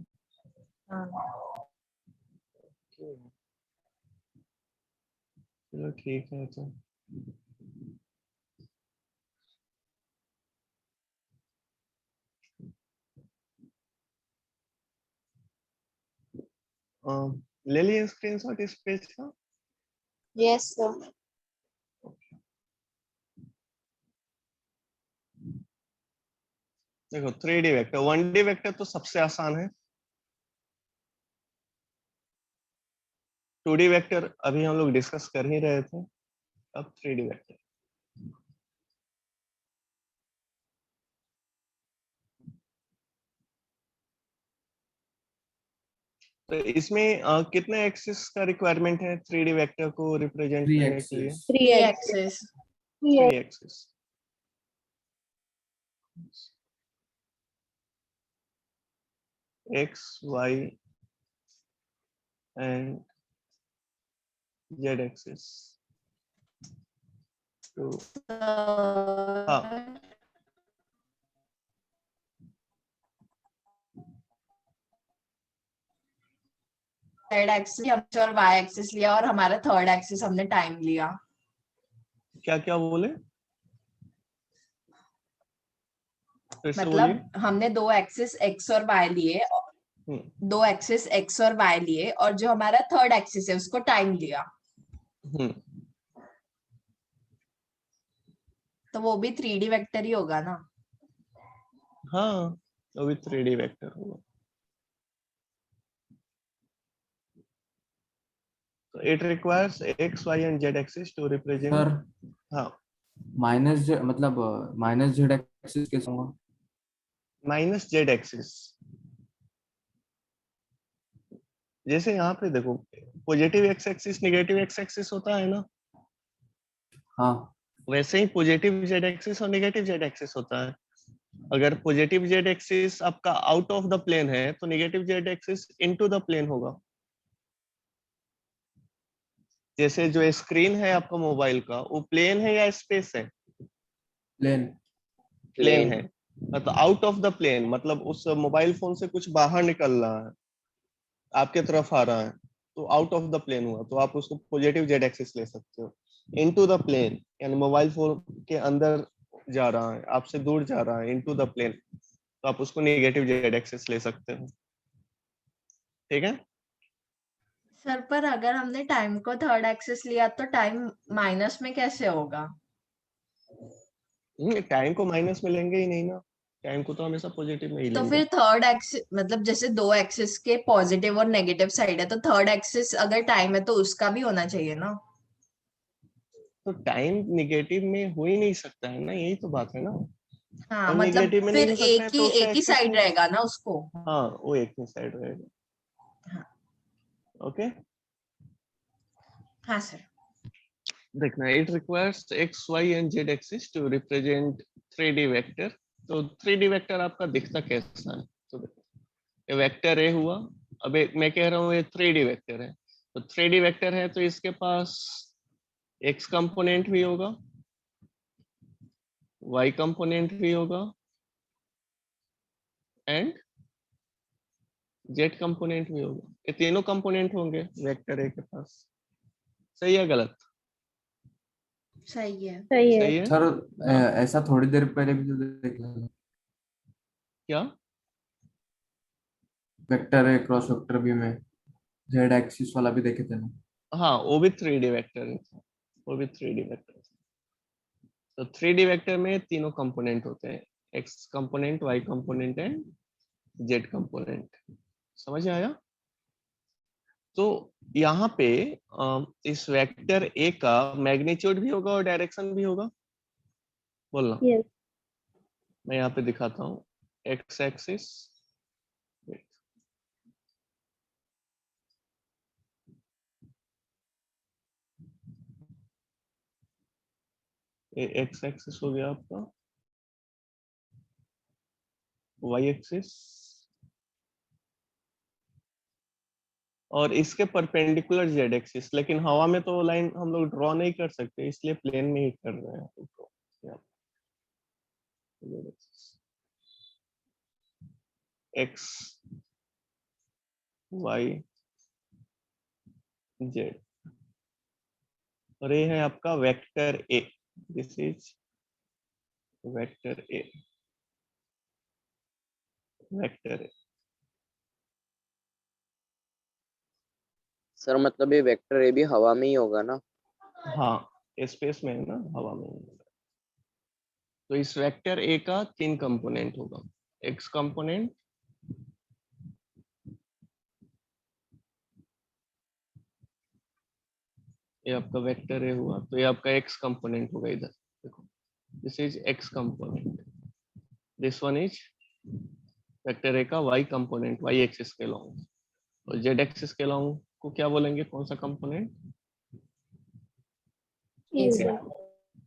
हाँ। चलो ठीक है तो। ले लिए स्क्रीनशॉट इस पेज का? Yes sir. देखो 3D वेक्टर, 1D वेक्टर तो सबसे आसान है। 2D वेक्टर अभी हम लोग डिस्कस कर ही रहे थे, अब 3D वेक्टर। तो इसमें कितने एक्सिस का रिक्वायरमेंट है 3D वेक्टर को रिप्रेजेंट 3 करने के लिए? Axis. 3 3 axis. Axis. 3 axis. X, Y and Z axis. तो हाँ, थर्ड एक्सिस हमने और वाई एक्सिस लिया, और हमारा थर्ड एक्सिस हमने टाइम लिया। क्या क्या बोले, फिर से बोलिए। मतलब हमने दो एक्सिस एक्स और वाई लिए, हम्म दो एक्सिस एक्स और वाई लिए, और जो हमारा थर्ड एक्सिस है उसको टाइम लिया। हम्म तो वो भी 3D वेक्टर ही होगा ना। हाँ, वो भी 3D वेक्टर होगा। तो it requires X, Y and Z axis to represent. Sir हाँ, माइनस मतलब माइनस जेड एक्सिस कैसे होगा? माइनस जेड एक्सिस, जैसे यहाँ पे देखो positive X axis negative X axis होता है ना, हाँ वैसे ही पॉजिटिव जेड एक्सिस और नेगेटिव जेड एक्सिस होता है। अगर पॉजिटिव जेड एक्सिस आपका आउट ऑफ द प्लेन है तो negative Z axis into the plane होगा। जैसे जो स्क्रीन है आपका मोबाइल का, वो प्लेन है या स्पेस है? प्लेन। प्लेन है। तो आउट ऑफ द प्लेन मतलब उस मोबाइल फोन से कुछ बाहर निकल रहा है, आपके तरफ आ रहा है, तो आउट ऑफ द प्लेन हुआ, तो आप उसको पॉजिटिव जेड एक्सिस ले सकते हो। इनटू द प्लेन यानी मोबाइल फोन के अंदर जा रहा है, आपसे दूर जा रहा है, इनटू द प्लेन, तो आप उसको नेगेटिव जेड एक्सिस ले सकते हो। ठीक है। सर पर अगर हमने टाइम को थर्ड एक्सिस लिया तो टाइम माइनस में कैसे होगा? टाइम को माइनस में लेंगे ही नहीं ना, टाइम को तो हमेशा पॉजिटिव में ही तो लेंगे। फिर थर्ड एक्सिस मतलब जैसे दो एक्सिस के पॉजिटिव और नेगेटिव साइड है, तो थर्ड एक्सिस अगर टाइम है तो उसका भी होना चाहिए ना। तो टाइम निगेटिव में हो ही नहीं सकता है ना, यही तो बात है ना। हाँ, और मतलब निगेटिव में नहीं फिर हो सकता है तो उसका एक ही एक्सिस साइड नहीं। रहेगा ना उसको। हाँ, वो एक ही साइड रहेगा। हाँ। ओके, हाँ सर। देखना, it requires X, Y and Z axis to represent 3D vector. तो 3D वेक्टर आपका दिखता कैसा है? तो देखो, ये वेक्टर ए हुआ, अब मैं कह रहा हूँ ये 3D वेक्टर है, तो 3D वेक्टर है तो इसके पास x कंपोनेंट भी होगा, y कंपोनेंट भी होगा एंड z कंपोनेंट भी होगा। ये तीनों कंपोनेंट होंगे वेक्टर ए के पास। सही है गलत? सही है। सही है। सही है। सर हाँ। ऐसा थोड़ी देर पहले भी तो देखा था, क्या? वेक्टर है क्रॉस वेक्टर बी में जेड एक्सिस वाला भी देखे थे ना। हाँ वो भी 3D वेक्टर है, वो भी 3D वेक्टर है। तो 3D वेक्टर में तीनों कंपोनेंट होते हैं, x component, y component and z component. समझ में आया? तो यहाँ पे इस वेक्टर ए का मैग्नीट्यूड भी होगा और डायरेक्शन भी होगा। बोलना। यस। मैं यहाँ पे दिखाता हूँ x एक्सिस, ये x एक्सिस हो गया आपका, y एक्सिस, और इसके परपेंडिकुलर z एक्सिस। लेकिन हवा में तो लाइन हम लोग ड्रॉ नहीं कर सकते, इसलिए प्लेन में ही कर रहे हैं उसको। x y z, और ये है आपका vector A. This is vector A, vector A. Sir मतलब ये वेक्टर ए भी हवा में ही होगा ना? हाँ स्पेस में है ना, हवा में नहीं होगा। तो इस वेक्टर ए का 3 कंपोनेंट होगा, x कंपोनेंट, ये आपका वेक्टर ए हुआ, तो ये आपका x कंपोनेंट होगा इधर। देखो this is x component, this one is vector A का y कंपोनेंट, y एक्सिस के लॉन्ग, और z एक्सिस के लॉन्ग को क्या बोलेंगे, कौन सा कंपोनेंट?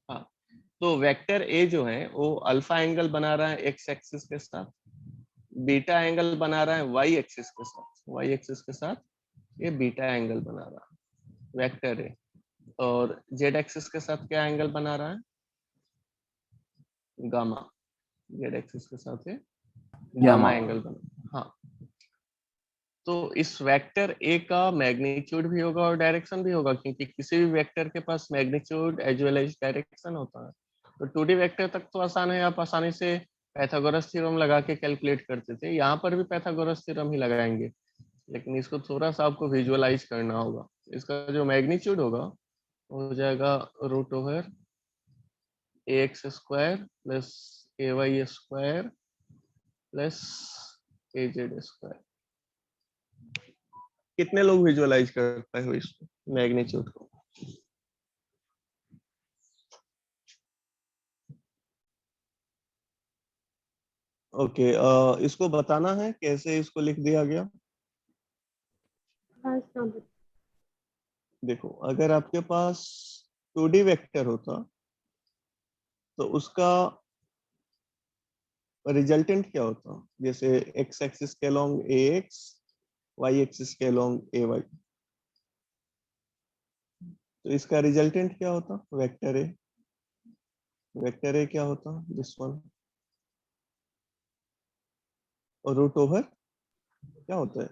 हाँ। तो वेक्टर ए जो है वो अल्फा एंगल बना रहा है x एक्सिस के साथ, बीटा एंगल बना रहा है y एक्सिस के साथ, y एक्सिस के साथ ये बीटा एंगल बना रहा है वेक्टर ए, और z एक्सिस के साथ क्या एंगल बना रहा है? गामा। z एक्सिस के साथ ये गामा एंगल बना। हाँ। तो इस वेक्टर ए का मैग्नीट्यूड भी होगा और डायरेक्शन भी होगा, क्योंकि किसी भी वेक्टर के पास magnitude as well as direction होता है। तो 2D वेक्टर तक तो आसान है, आप आसानी से पाइथागोरस थ्योरम लगा के कैलकुलेट करते थे, यहाँ पर भी पाइथागोरस थ्योरम ही लगाएंगे, लेकिन इसको थोड़ा सा आपको विजुअलाइज करना होगा। इसका जो मैग्नीट्यूड होगा वो हो जाएगा root over ax square plus ay square plus az square. कितने लोग विजुअलाइज कर पाए हो इसको, मैग्नीट्यूड को? ओके, इसको बताना है कैसे इसको लिख दिया गया। हाँ सर। देखो अगर आपके पास 2D वेक्टर होता तो उसका रिजल्टेंट क्या होता, जैसे x एक्सिस के अलोंग ax, y एक्सिस के अलोंग ay, तो इसका रिजल्टेंट क्या होता? Vector A. वेक्टर ए क्या होता? दिस वन, और रूट ओवर क्या होता है?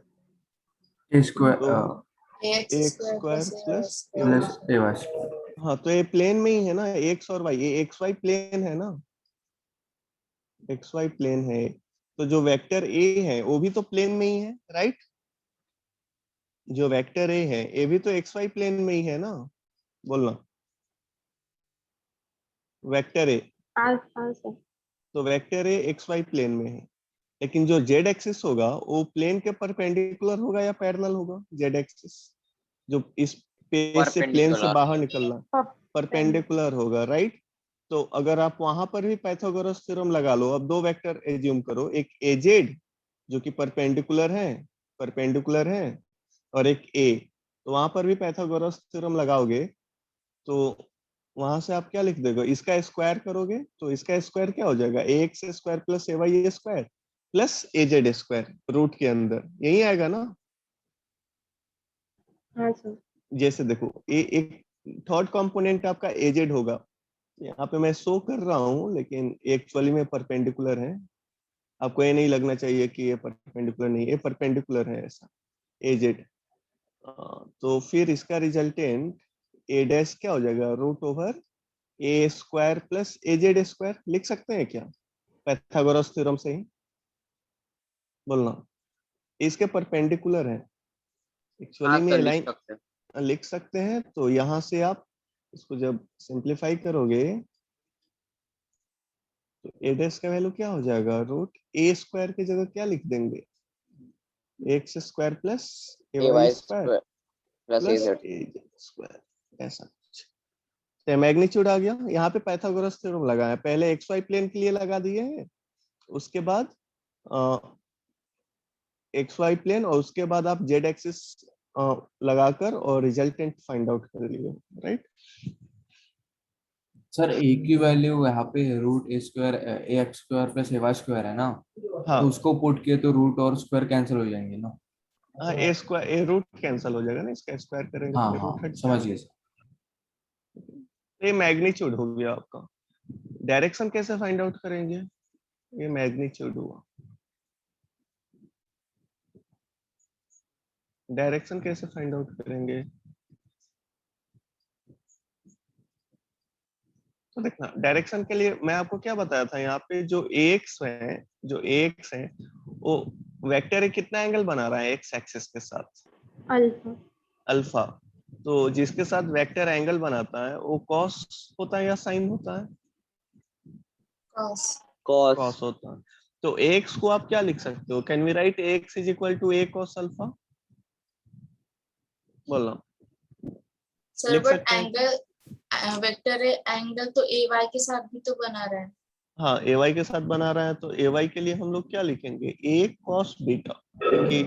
ए स्क्वायर तो ax ax square square plus plus ay ay plus A Y square. हाँ तो ये प्लेन में ही है ना, x और y, ये xy प्लेन है ना, xy प्लेन है। तो जो वेक्टर a है वो भी तो प्लेन में ही है, राइट? जो वेक्टर a है ये भी तो xy प्लेन में ही है ना, बोलना। वेक्टर a, हाँ सर। तो वेक्टर a xy प्लेन में है, लेकिन जो z एक्सिस होगा वो प्लेन के परपेंडिकुलर होगा या पैरेलल होगा? z एक्सिस जो इस पेज से प्लेन से बाहर निकलना, परपेंडिकुलर होगा, राइट? तो अगर आप वहां पर भी पाइथागोरस थ्योरम लगा लो, अब दो वेक्टर एज्यूम करो, एक az जो कि परपेंडिकुलर है और एक a, तो वहां पर भी पाइथागोरस थ्योरम लगाओगे तो वहां से आप क्या लिख दोगे? इसका स्क्वायर करोगे तो इसका स्क्वायर क्या हो जाएगा? ax square plus ay square plus az square root के अंदर, यही आएगा ना? हाँ सर। जैसे देखो एक थर्ड कंपोनेंट आपका एजेड होगा, यहाँ पे मैं शो कर रहा हूँ लेकिन एक्चुअली में परपेंडिकुलर है, आपको ये नहीं लगना चाहिए कि ये परपेंडिकुलर नहीं, ये परपेंडिकुलर है ऐसा एजेड। तो फिर इसका रिजल्टेंट ए डैश क्या हो जाएगा, रूट ओवर ए स्क्वायर प्लस एजेड स्क्वायर, लिख सकते हैं क्या पाइथागोरस थ्योरम से ही बोलना, इसके परपेंडिकुलर है एक्चुअली हाँ में सर ये लिख लाइन, सकते हैं। लिख सकते हैं। तो यहाँ से आप इसको जब सिंप्लीफाई करोगे तो ए डैश का वैल्यू क्या हो जाएगा, रूट ए स्क्वायर की जगह क्या लिख देंगे, X square plus A A Y Y square square plus A plus Z. A square, ऐसा कुछ। तो मैग्नीट्यूड आ गया, यहाँ पे पाइथागोरस थ्योरम लगाया, पहले एक्स वाई प्लेन के लिए लगा दिए हैं, उसके बाद एक्स वाई प्लेन, और उसके बाद आप जेड एक्सिस लगाकर और रिजल्टेंट फाइंड आउट कर लिए, राइट। सर ए की वैल्यू यहाँ पे root A square A x square plus A Y square है ना, हाँ तो उसको पुट किए तो रूट और स्क्वायर कैंसिल हो जाएंगे ना। हाँ, ए स्क्वायर ए रूट कैंसिल हो जाएगा ना, इसका स्क्वायर करेंगे हाँ तो ए रूट हाँ हट समझ जाएगा। गए सर। मैग्नीट्यूड हो गया आपका। डायरेक्शन कैसे फाइंड आउट करेंगे, ये मैग्नीट्यूड हुआ। डायरेक्शन कैसे फाइंड आउट करेंगे, तो देखना डायरेक्शन के लिए मैं आपको क्या बताया था, यहाँ पे जो एक्स है, जो एक्स है वो वेक्टर है, कितना एंगल बना रहा है एक्स एक्सिस के साथ, अल्फा। अल्फा। तो जिसके साथ वेक्टर एंगल बनाता है वो कॉस होता है या साइन होता है, cos कॉस। कॉस होता है। तो एक्स को आप क्या लिख सकते हो, can we write X is equal to A cos alpha, बोलना सर लिख बट सकते हैं क्या? एंगल वेक्टर है, एंगल तो ए वाई के साथ भी तो बना रहा है। हाँ ए वाई के साथ बना रहा है, तो ए वाई के लिए हम लोग क्या लिखेंगे, ए कॉस बीटा, क्योंकि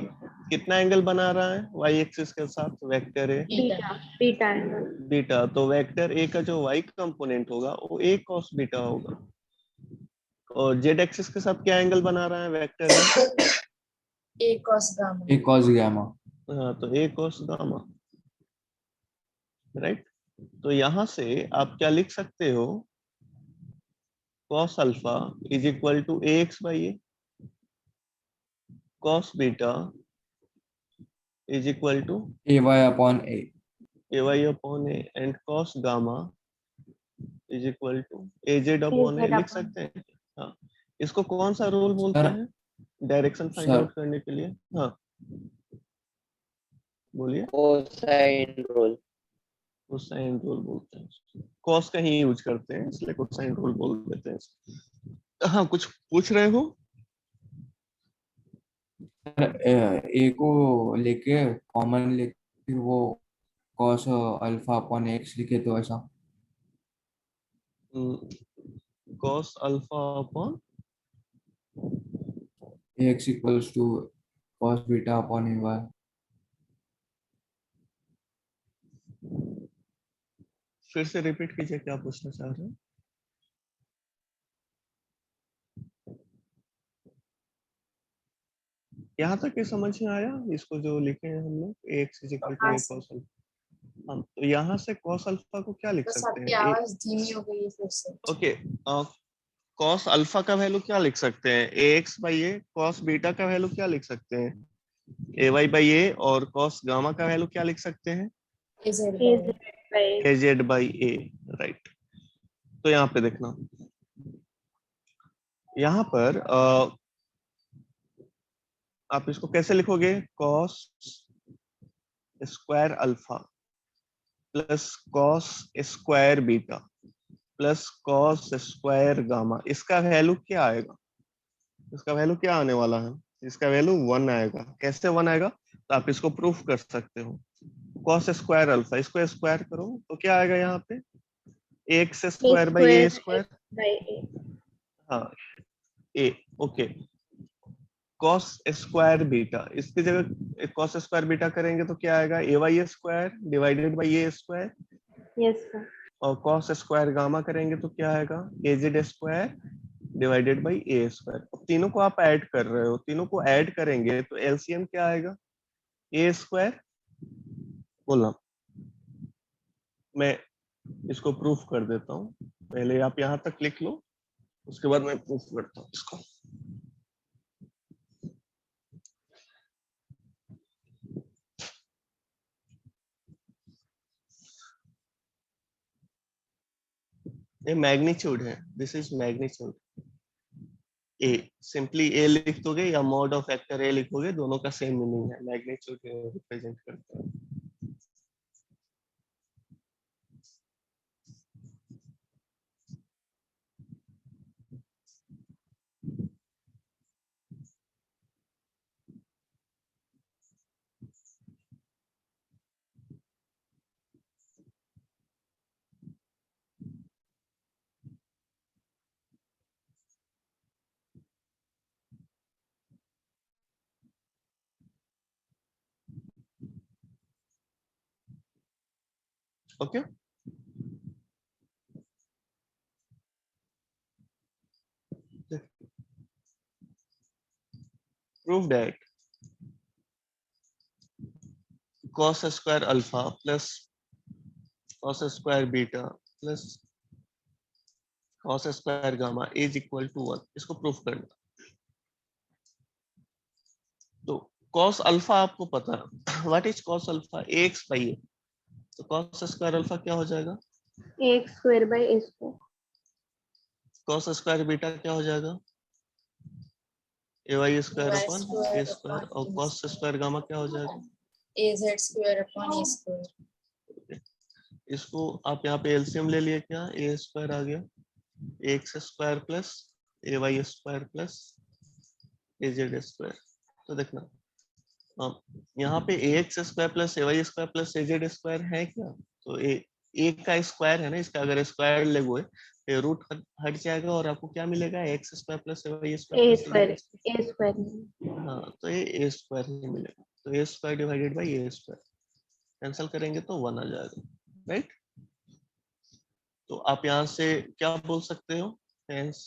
कितना एंगल बना रहा है वाई एक्सिस के साथ, वेक्टर है बीटा। Beta angle. बीटा, तो वेक्टर ए का जो वाई कंपोनेंट होगा वो ए कॉस बीटा होगा। और जेड एक्सिस के साथ क्या एंगल बना रहा है, वेक्टर है, ए cos गामा। ए कॉस गैमा। हाँ तो ए कॉस गामा, राइट। तो यहाँ से आप क्या लिख सकते हो, cos alpha is equal to A X by A, cos beta is equal to A Y upon A. A Y upon A, and cos gamma is equal to A Z upon A, AZ लिख upon। सकते हैं। हाँ, इसको कौन सा rule बोलते sir हैं direction find sir out करने के लिए, हाँ बोलिए। Cosine rule. कोसाइन रूल बोलते हैं, कॉस का ही यूज करते हैं इसलिए कोसाइन रूल बोल देते हैं। हाँ कुछ पूछ रहे हो, ए को लेके कॉमन लेके फिर वो कॉस अल्फा अपॉन एक्स लिखे तो ऐसा। cos alpha upon, X equals to cos beta upon A Y. फिर से रिपीट कीजिए क्या पूछना चाह रहे हैं। यहाँ तक ये समझ में आया, इसको जो लिखे हैं हम लोग एक्स इज इक्वल टू हाँ ए सर, कॉस अल्फा, हम तो यहाँ से cos अल्फा को क्या लिख बस सकते आपकी हैं, आवाज धीमी हो गई है फिर से। ओके cos अल्फा का वैल्यू क्या लिख सकते हैं, A X by A, cos beta का वैल्यू क्या लिख सकते हैं, ए वाई बाई ए, और cos गामा का वैल्यू क्या लिख सकते हैं, AZ AZ by A Z by A, right. तो यहाँ पे देखना, यहाँ पर आप इसको कैसे लिखोगे, cos square alpha plus cos square beta plus cos square gamma, इसका वैल्यू क्या आएगा, इसका वैल्यू क्या आने वाला है, इसका वैल्यू 1 आएगा। कैसे 1 आएगा, तो आप इसको प्रूफ कर सकते हो, cos स्क्वायर अल्फा, इसको स्क्वायर करो तो क्या आएगा यहाँ पे, X A square by A square square, by A। हाँ A, okay. cos square beta, इसकी जगह cos स्क्वायर बीटा करेंगे तो क्या आएगा, A Y square divided by A square, Yes sir। और cos स्क्वायर गामा करेंगे तो क्या आएगा, A Z square divided by A square. अब तीनों को आप ऐड कर रहे हो, तीनों को ऐड करेंगे तो एलसीएम क्या आएगा, ए स्क्वायर बोलना। मैं इसको प्रूफ कर देता हूँ, पहले आप यहाँ तक लिख लो, उसके बाद मैं प्रूफ करता हूँ इसको। ये मैग्नीट्यूड है, this is magnitude. A simply A लिख दोगे या मॉड ऑफ वेक्टर ए लिखोगे, दोनों का सेम मीनिंग है, मैग्नीट्यूड रिप्रेजेंट करता है। Okay prove that cos square alpha plus cos square beta plus cos square gamma is equal to 1। इसको प्रूफ करना। तो cos अल्फा आपको पता है, what is cos alpha? ax by a। तो cos स्क्वायर अल्फा क्या हो जाएगा? X square by A square. cos square beta क्या हो जाएगा? ay square y upon square a square. upon और a cos स्क्वायर गामा क्या हो जाएगा? az square upon a square। इसको आप यहाँ पे एलसीएम ले लिए, क्या ए स्क्वायर आ गया, x square plus A Y square plus A Z square. तो देखना यहाँ पे ए x square plus A Y square plus A Z square है क्या? तो ए का स्क्वायर है ना, इसका अगर स्क्वायर लगोगे तो रूट हट जाएगा और आपको क्या मिलेगा? X square plus A Y A square square plus A square. हाँ, तो ये ए स्क्वायर ही मिलेगा। तो A square divided by A square cancel करेंगे तो 1 आ जाएगा, राइट। तो आप यहाँ से क्या बोल सकते हो? Hence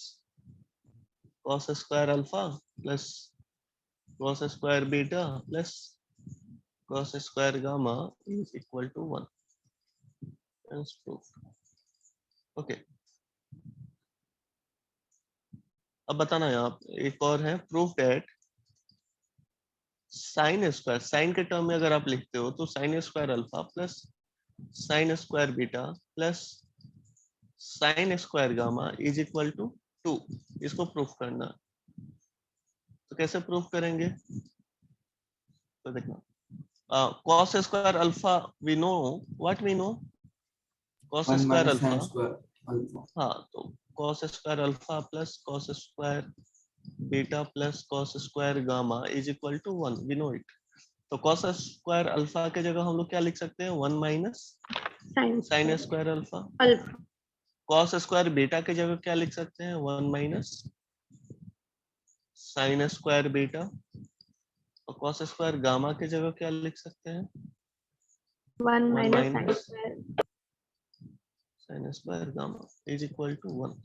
cos square alpha plus cos square beta plus cos square gamma is equal to 1। Hence proof. Okay, अब बताना यहाँ एक और है, proof that sine square, sine के टर्म में अगर आप लिखते हो तो sine square alpha plus sine square beta plus sine square gamma is equal to 2। इसको प्रूफ करना। तो कैसे प्रूफ करेंगे? तो देखना cos square alpha we know, what we know? cos 1 square minus alpha. sin square alpha। हाँ, तो cos square alpha plus cos square beta plus cos square gamma is equal to 1, we know it. तो cos square अल्फा के जगह हम लोग क्या लिख सकते हैं? 1 minus sine square alpha. Alpha. cos square beta के जगह क्या लिख सकते हैं? 1 माइनस साइन स्क्वायर बीटा। और cos स्क्वायर गामा के जगह क्या लिख सकते हैं? 1 1 minus sine minus square. Sine square gamma is equal to 1।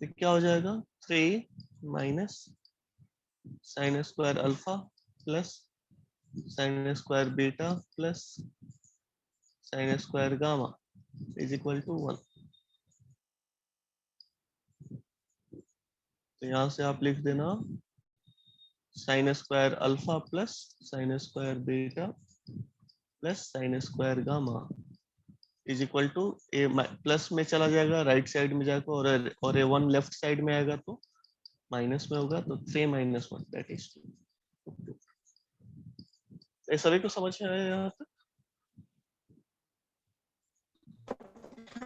तो क्या हो जाएगा? 3 minus sine square alpha plus sine square beta plus sine square gamma is equal to 1। तो यहाँ से आप लिख देना sine square alpha plus sine square beta plus sine square gamma is equal to A plus में चला जाएगा, right side में जाएगा, और ए 1 लेफ्ट साइड में आएगा तो माइनस में होगा। तो 3 माइनस 1 दैट इज 2। ये सभी को समझ में आया यहाँ तक?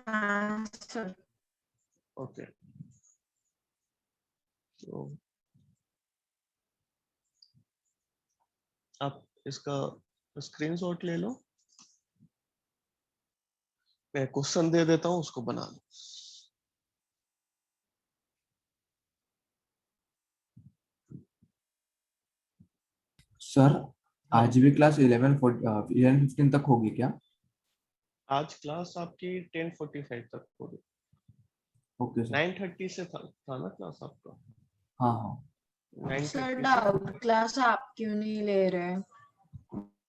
हाँ सर। ओके, तो आप इसका स्क्रीनशॉट ले लो, मैं क्वेश्चन दे देता हूँ, उसको बना लो। सर आज भी क्लास 11:15 तक होगी क्या? आज क्लास आपकी 10:45 तक होगी। Okay sir. 9:30 से था ना क्लास आपका? हाँ हाँ। सर 9:30 से। डाउट क्लास आप क्यों नहीं ले रहे?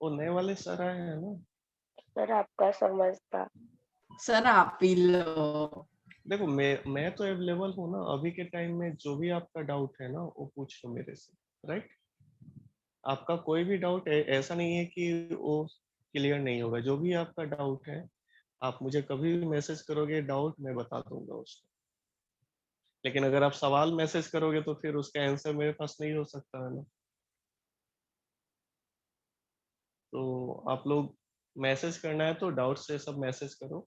वो नए वाले सर आए हैं ना, सर आपका समझता। सर आप ही लो। देखो मैं तो अवेलेबल हूँ ना अभी के टाइम में, जो भी आपका डाउट है ना वो पूछ लो मेरे से, राइट। आपका कोई भी डाउट ऐसा नहीं है कि वो क्लियर नहीं होगा। जो भी आपका डाउट है आप मुझे कभी भी मैसेज करोगे, डाउट मैं बता दूंगा उसको। लेकिन अगर आप सवाल मैसेज करोगे तो फिर उसका आंसर मेरे पास नहीं हो सकता है ना। तो आप लोग मैसेज करना है तो डाउट से सब मैसेज करो।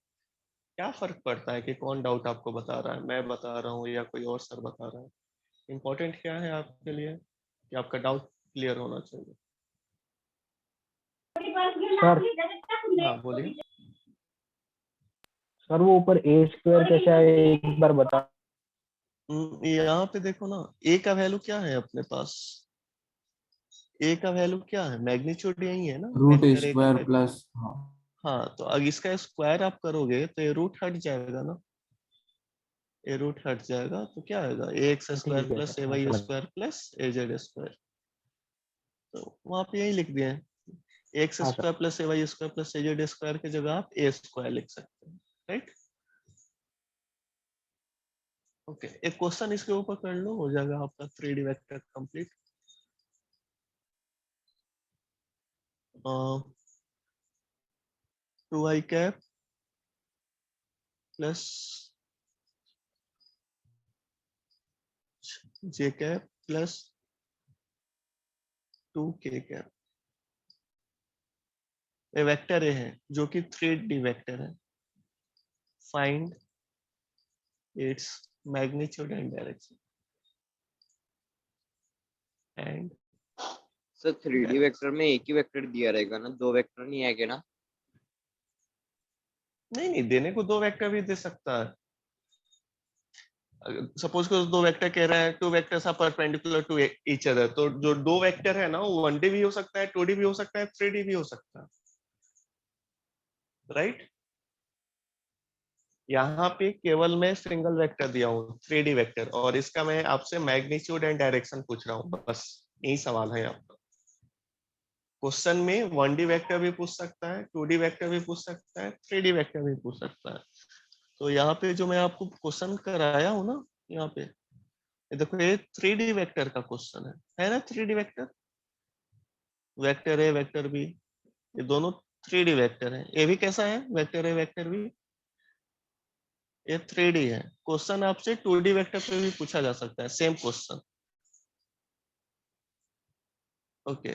क्या फर्क पड़ता है कि कौन डाउट आपको बता रहा है, मैं बता रहा हूँ या कोई और सर बता रहा है। इम्पोर्टेंट क्या है आपके लिए कि आपका डाउट क्लियर होना चाहिए। सर हाँ बोलिए। सर वो ऊपर ए स्क्वायर कैसे है एक बार बता। यहाँ पे देखो ना, ए का वैल्यू क्या है अपने पास। ए का वैल्यू क्या है, मैग्नीट्यूड यही है ना, रूट वेक्टर ए का स्क्वायर वैल्यू। प्लस, हाँ हाँ तो अगर इसका स्क्वायर आप करोगे तो ये रूट हट जाएगा ना, ए रूट हट जाएगा तो क्या आएगा, ए एक्स स्क्वायर ठीक है प्लस ए सर, हाँ, वाई समझ। स्क्वायर प्लस ए जेड स्क्वायर। तो वहां पे यही लिख दिए हैं, एक्स हाँ sir. Square plus A Y square plus A Z square की जगह आप ए स्क्वायर लिख सकते हैं, राइट। ओके, एक क्वेश्चन इसके ऊपर कर लो, हो जाएगा आपका 3D vector complete. 2i cap plus J cap plus 2k cap, ये वेक्टर ए है जो कि 3D वेक्टर है। Find its magnitude and direction and. Sir 3D vector में एक ही वेक्टर दिया रहेगा ना, दो वेक्टर नहीं आएंगे ना। नहीं नहीं, देने को दो वेक्टर भी दे सकता है। सपोज को दो वेक्टर कह रहा है, two vectors are perpendicular to each other, तो जो दो वेक्टर है ना वो 1D भी हो सकता है, 2D भी हो सकता है, 3D भी हो सकता है, राइट। यहाँ पे केवल मैं सिंगल वेक्टर दिया हूँ 3D वेक्टर, और इसका मैं आपसे मैग्नीट्यूड एंड डायरेक्शन पूछ रहा हूँ, बस यही सवाल है आपका। क्वेश्चन में 1D वेक्टर भी पूछ सकता है, 2D वेक्टर भी पूछ सकता है, 3D वेक्टर भी पूछ सकता है। तो यहाँ पे जो मैं आपको क्वेश्चन कराया हूँ ना, यहाँ पे ये देखो, ये 3D वेक्टर का क्वेश्चन है ना। 3D vector, vector A vector B, ये दोनों 3D वेक्टर है। ये भी कैसा है, वेक्टर ए वेक्टर बी, ये 3D है। क्वेश्चन आपसे 2D वेक्टर पे भी पूछा जा सकता है, सेम क्वेश्चन। ओके,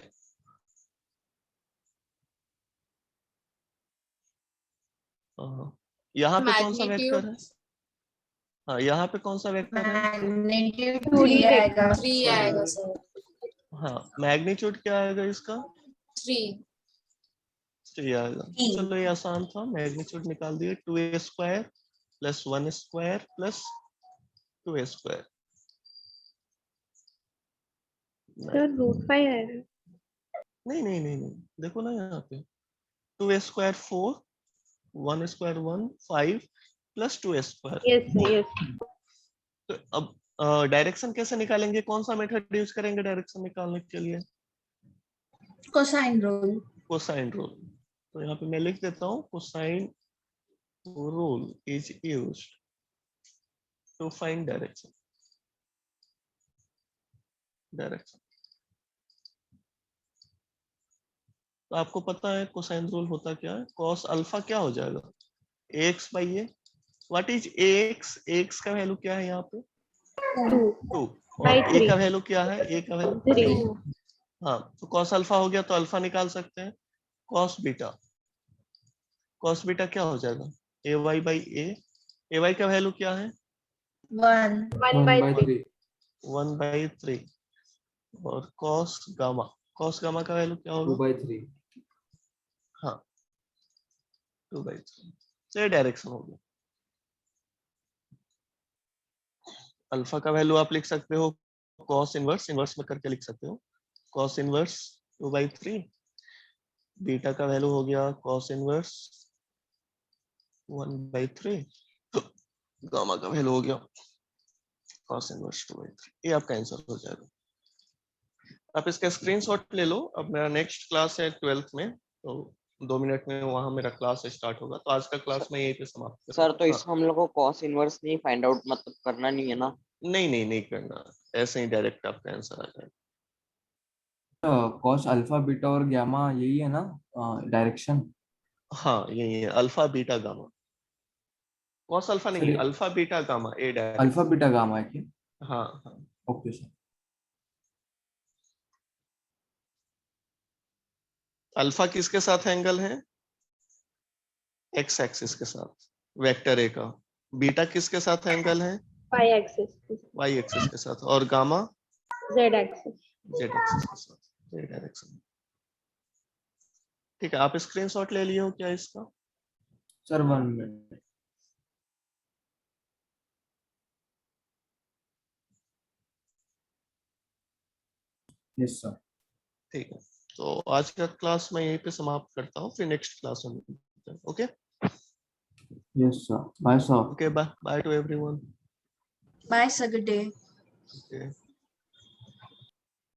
यहाँ पे कौन सा वेक्टर है, मैग्नीट्यूड हाँ यहाँ पे कौन सा वेक्टर है, मैग्नीट्यूड 2D 3 आएगा। 3 आएगा सर। हाँ मैग्नीट्यूड क्या आएगा इसका, 3। 3 आएगा। चलो ये आसान था, मैग्नीट्यूड निकाल दिए, 2a square plus 1 square plus 2a square. Sir √5 है। नहीं नहीं नहीं नहीं, देखो ना यहाँ पे 2a square 4, 1 square 1, 5 plus 2a square. Yes yes. तो अब डायरेक्शन कैसे निकालेंगे, कौन सा मेथड यूज करेंगे डायरेक्शन निकालने के लिए, कोसाइन रूल। Cosine rule. तो यहाँ पे मैं लिख देता हूँ, cosine rule is used to find direction. तो आपको पता है कोसाइन रूल होता क्या है, cos अल्फा क्या हो जाएगा, ax by A. What is ax, ax का वैल्यू क्या है यहाँ पे 2 2, by और a 3 का वैल्यू क्या है, a का वैल्यू 3। 3। हाँ तो cos अल्फा हो गया तो अल्फा निकाल सकते हैं, cos बीटा, cos बीटा क्या हो जाएगा ay बाई ए, ay का वैल्यू क्या है 1 1 by 3 1/3, और cos गामा, cos गामा का वैल्यू क्या होगा 2/3। हाँ 2/3। तो ये डायरेक्शन हो गया। अल्फा का वैल्यू आप लिख सकते हो cos इनवर्स, इनवर्स में करके लिख सकते हो cos इनवर्स 2/3। बीटा का वैल्यू हो गया cos इनवर्स 1/3। गामा का वैल्यू हो गया cos इनवर्स 2/3। ये आपका आंसर हो जाएगा। आप इसका स्क्रीनशॉट ले लो। अब मेरा नेक्स्ट क्लास है 12th में, तो 2 मिनट में वहां मेरा क्लास स्टार्ट होगा, तो आज का क्लास मैं यहीं पे समाप्त सर तो करूंगा। इसमें हम लोग को कॉस इनवर्स नहीं फाइंड आउट मतलब करना नहीं है ना? नहीं करना, ऐसे ही डायरेक्ट आपका आंसर आ जाएगा। कॉस अल्फा बीटा और गामा यही है ना डायरेक्शन? हाँ यही है, alpha beta gamma. Cos alpha sir नहीं, ये अल्फा बीटा गामा ए अल्फा डायरेक्शन। बीटा गामा है क्या? हाँ हाँ। Okay sir. अल्फा किसके साथ एंगल है? एक्स एक्सिस के साथ, वेक्टर ए का। बीटा किसके साथ एंगल है? y axis, वाई एक्सिस के साथ। और gamma z axis. Z axis के साथ, जेड डायरेक्शन। ठीक है, आप स्क्रीनशॉट ले लिए हो क्या इसका? Sir 1 minute. Yes sir. ठीक है, तो आज का क्लास मैं यहीं पे समाप्त करता हूँ, फिर नेक्स्ट क्लास में मिलते हैं। Okay yes sir, bye sir. Okay, bye bye to everyone. Bye sir, good day. Okay.